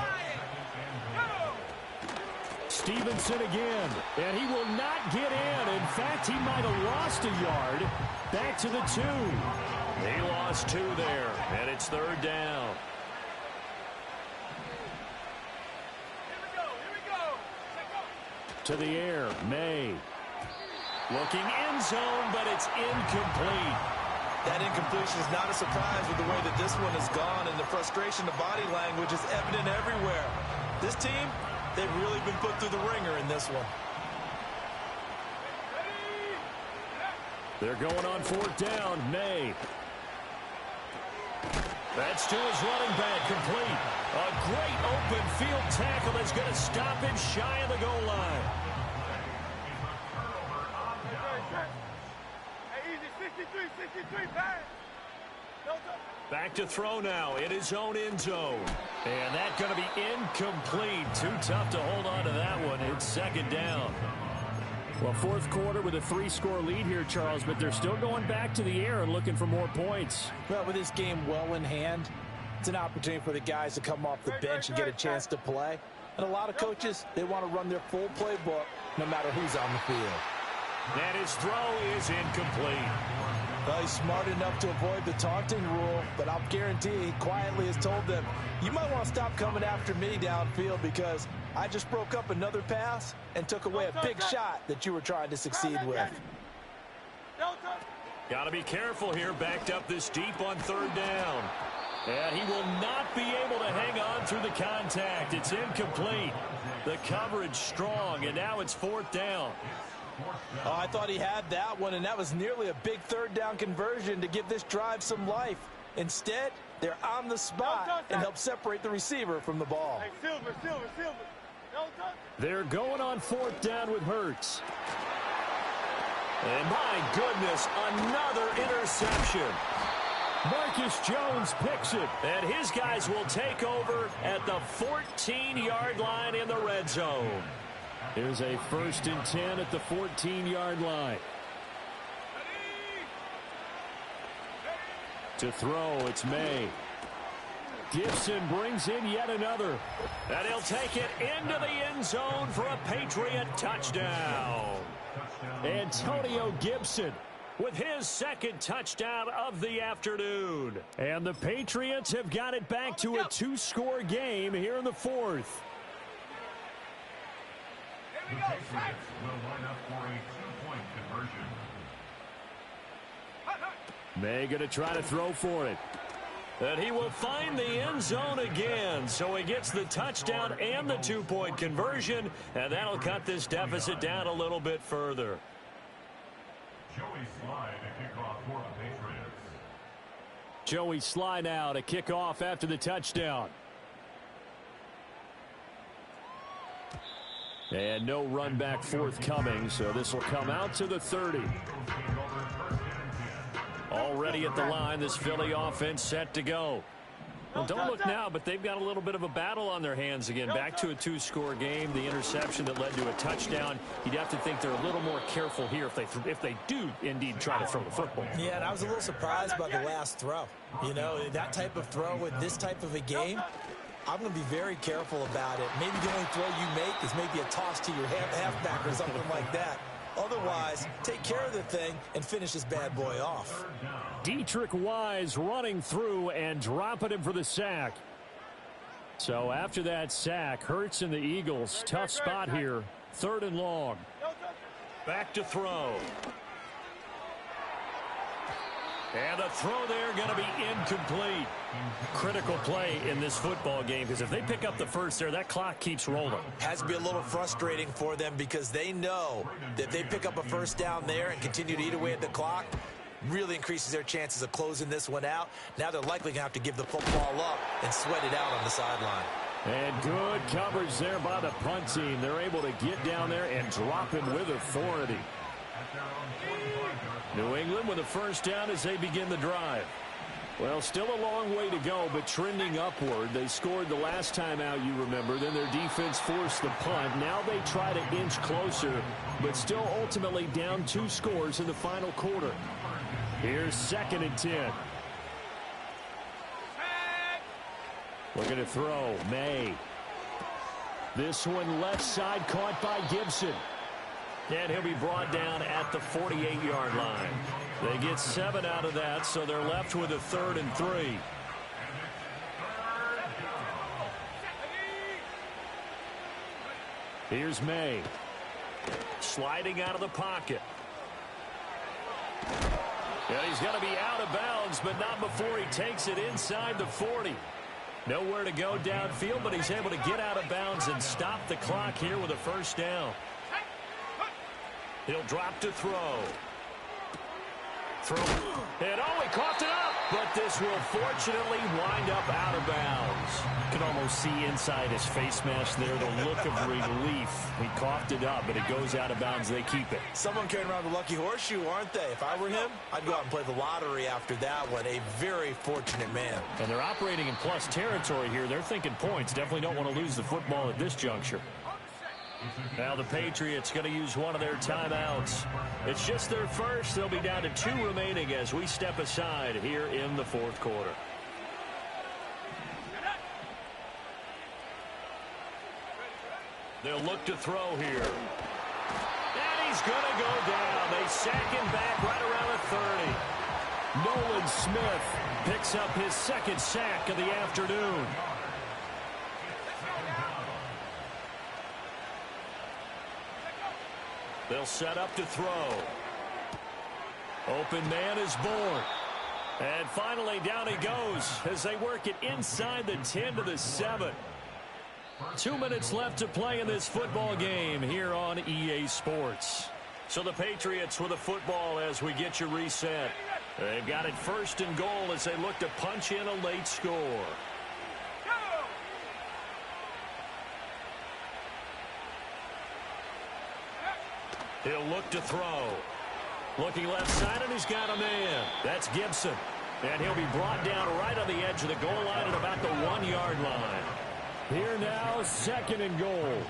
Stevenson again, and he will not get in. In fact, he might have lost a yard. Back to the 2. He lost 2 there, and it's third down. Here we go. To the air, May. Looking end zone, but it's incomplete. That incompletion is not a surprise with the way that this one has gone, and the frustration, the body language is evident everywhere. This team, they've really been put through the ringer in this one. They're going on fourth down. May. That's to his running back, complete. A great open field tackle that's going to stop him shy of the goal line. Hey, easy, 63, back. Back to throw now in his own end zone. And that's going to be incomplete. Too tough to hold on to that one. It's second down. Well, fourth quarter with a 3-score lead here, Charles, but they're still going back to the air and looking for more points. Well, with this game well in hand, it's an opportunity for the guys to come off the bench and get a chance to play. And a lot of coaches, they want to run their full playbook no matter who's on the field. And his throw is incomplete. Well, he's smart enough to avoid the taunting rule, but I'll guarantee he quietly has told them, you might want to stop coming after me downfield because I just broke up another pass and took away a big shot that you were trying to succeed with. Got to be careful here, backed up this deep on third down. And he will not be able to hang on through the contact. It's incomplete. The coverage strong, and now it's fourth down. Oh, I thought he had that one, and that was nearly a big third down conversion to give this drive some life. Instead, they're on the spot and help separate the receiver from the ball. Hey, Silver. They're going on 4th down with Hurts. And my goodness, another interception. Marcus Jones picks it. And his guys will take over at the 14-yard line in the red zone. Here's a 1st and 10 at the 14-yard line. To throw, it's May. Gibson brings in yet another. And he'll take it into the end zone for a Patriot touchdown. Antonio Gibson with his 2nd touchdown of the afternoon. And the Patriots have got it back to a 2-score game here in the 4th. The Patriots will line up for a 2-point conversion. May going to try to throw for it. And he will find the end zone again. So he gets the touchdown and the 2-point conversion. And that'll cut this deficit down a little bit further. Joey Slye to kick off for the Patriots. Joey Slye now to kick off after the touchdown. And no run back forthcoming, so this will come out to the 30. Already at the line, this Philly offense set to go. Well, don't look now, but they've got a little bit of a battle on their hands again. Back to a 2-score game. The interception that led to a touchdown. You'd have to think they're a little more careful here if they do indeed try to throw the football. Yeah, and I was a little surprised by the last throw. You know, that type of throw with this type of a game, I'm going to be very careful about it. Maybe the only throw you make is maybe a toss to your halfback or something like that. Otherwise, take care of the thing and finish this bad boy off. Dietrich Wise running through and dropping him for the sack. So after that sack, Hurts and the Eagles, tough spot here. 3rd and long. Back to throw. And the throw there going to be incomplete. Critical play in this football game, because if they pick up the first there, that clock keeps rolling. Has to be a little frustrating for them, because they know that if they pick up a first down there and continue to eat away at the clock, really increases their chances of closing this one out. Now they're likely going to have to give the football up and sweat it out on the sideline. And good coverage there by the punt team. They're able to get down there and drop him with authority. New England with a first down as they begin the drive. Well, still a long way to go, but trending upward. They scored the last time out, you remember. Then their defense forced the punt. Now they try to inch closer, but still ultimately down 2 scores in the final quarter. Here's 2nd and 10. Looking to throw. May. This one left side caught by Gibson. And he'll be brought down at the 48-yard line. They get 7 out of that, so they're left with a 3rd and 3. Here's May. Sliding out of the pocket. And he's going to be out of bounds, but not before he takes it inside the 40. Nowhere to go downfield, but he's able to get out of bounds and stop the clock here with a first down. He'll drop to throw. And he coughed it up. But this will fortunately wind up out of bounds. You can almost see inside his face mask there the look of relief. He coughed it up, but it goes out of bounds. They keep it. Someone carrying around the lucky horseshoe, aren't they? If I were him, I'd go out and play the lottery after that one. A very fortunate man. And they're operating in plus territory here. They're thinking points. Definitely don't want to lose the football at this juncture. Now the Patriots going to use one of their timeouts. It's just their first. They'll be down to 2 remaining as we step aside here in the 4th quarter. They'll look to throw here. And he's going to go down. They sack him back right around the 30. Nolan Smith picks up his 2nd sack of the afternoon. They'll set up to throw. Open man is born. And finally down he goes as they work it inside the 10 to the 7. 2 minutes left to play in this football game here on EA Sports. So the Patriots with the football as we get you reset. They've got it 1st and goal as they look to punch in a late score. He'll look to throw. Looking left side, and he's got a man. That's Gibson. And he'll be brought down right on the edge of the goal line at about the 1-yard line. Here now, 2nd and goal.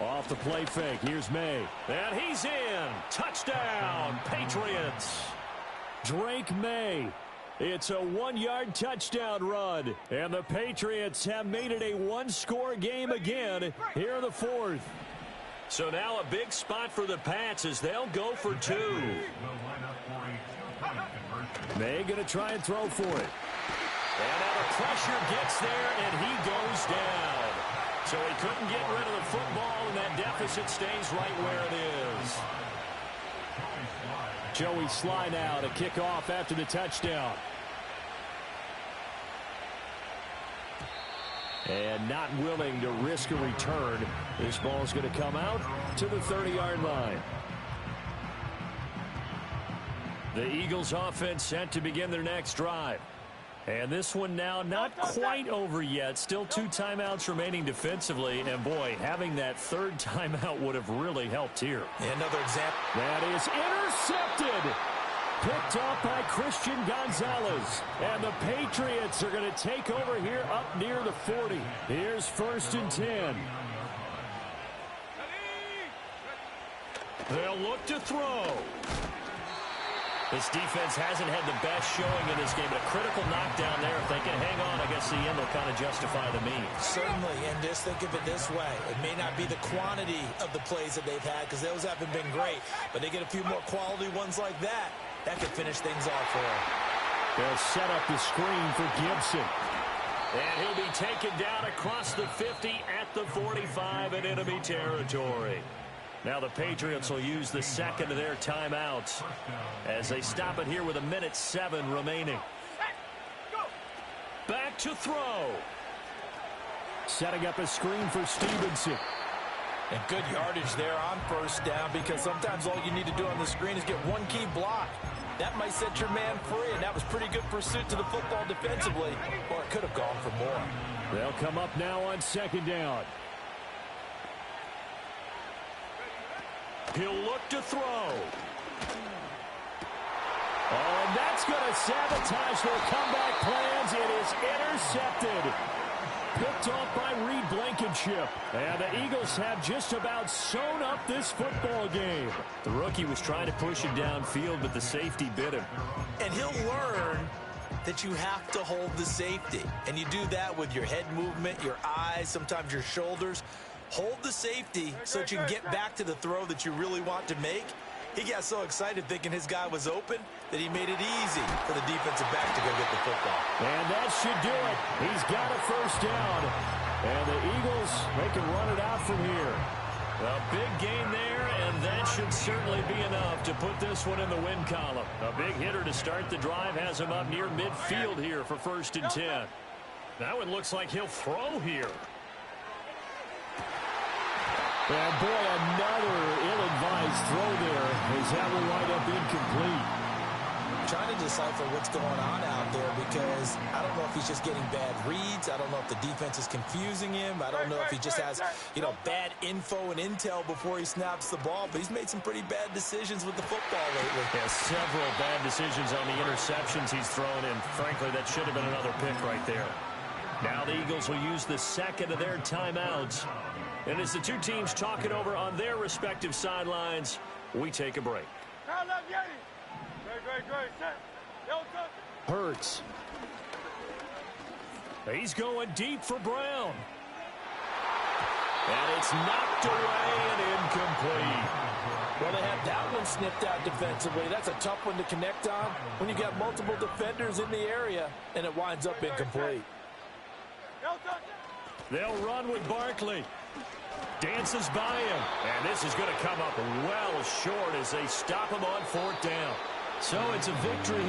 Off the play fake, here's May. And he's in. Touchdown, Patriots. Drake May. It's a 1-yard touchdown run. And the Patriots have made it a one-score game again here in the 4th. So now a big spot for the Pats as they'll go for 2. May going to try and throw for it. And now the pressure gets there, and he goes down. So he couldn't get rid of the football, and that deficit stays right where it is. Joey Sly now to kick off after the touchdown. And not willing to risk a return. This ball's going to come out to the 30-yard line. The Eagles offense set to begin their next drive. And this one now not quite over yet. Still 2 timeouts remaining defensively. And, boy, having that 3rd timeout would have really helped here. Another example. That is intercepted. Picked off by Christian Gonzalez. And the Patriots are going to take over here up near the 40. Here's 1st and 10. They'll look to throw. This defense hasn't had the best showing in this game, but a critical knockdown there. If they can hang on, I guess the end will kind of justify the means. Certainly, and just think of it this way. It may not be the quantity of the plays that they've had because those haven't been great, but they get a few more quality ones like that. That could finish things off for them. They'll set up the screen for Gibson. And he'll be taken down across the 50 at the 45 in enemy territory. Now the Patriots will use the 2nd of their timeouts as they stop it here with 1:07 remaining. Back to throw. Setting up a screen for Stevenson. And good yardage there on 1st down because sometimes all you need to do on the screen is get one key block. That might set your man free, and that was pretty good pursuit to the football defensively. Or it could have gone for more. They'll come up now on 2nd down. He'll look to throw. Oh, and that's going to sabotage their comeback plans. It is intercepted. Picked off by Reed Blankenship. And the Eagles have just about sewn up this football game. The rookie was trying to push it downfield, but the safety bit him. And he'll learn that you have to hold the safety. And you do that with your head movement, your eyes, sometimes your shoulders. Hold the safety so that you can get back to the throw that you really want to make. He got so excited thinking his guy was open that he made it easy for the defensive back to go get the football. And that should do it. He's got a 1st down. And the Eagles, they can run it out from here. A big gain there, and that should certainly be enough to put this one in the win column. A big hitter to start the drive has him up near midfield here for 1st and 10. Now it looks like he'll throw here. And boy, another ill-advised throw there as that will wind up incomplete. I'm trying to decipher what's going on out there because I don't know if he's just getting bad reads. I don't know if the defense is confusing him. I don't know if he just has, bad info and intel before he snaps the ball. But he's made some pretty bad decisions with the football lately. Yeah, several bad decisions on the interceptions he's thrown in. Frankly, that should have been another pick right there. Now the Eagles will use the 2nd of their timeouts. And as the 2 teams talk it over on their respective sidelines, we take a break. Hurts. He's going deep for Brown. And it's knocked away and incomplete. Well, they had that one snipped out defensively. That's a tough one to connect on when you got multiple defenders in the area, and it winds up incomplete. They'll run with Barkley. Dances by him. And this is going to come up well short as they stop him on 4th down. So it's a victory.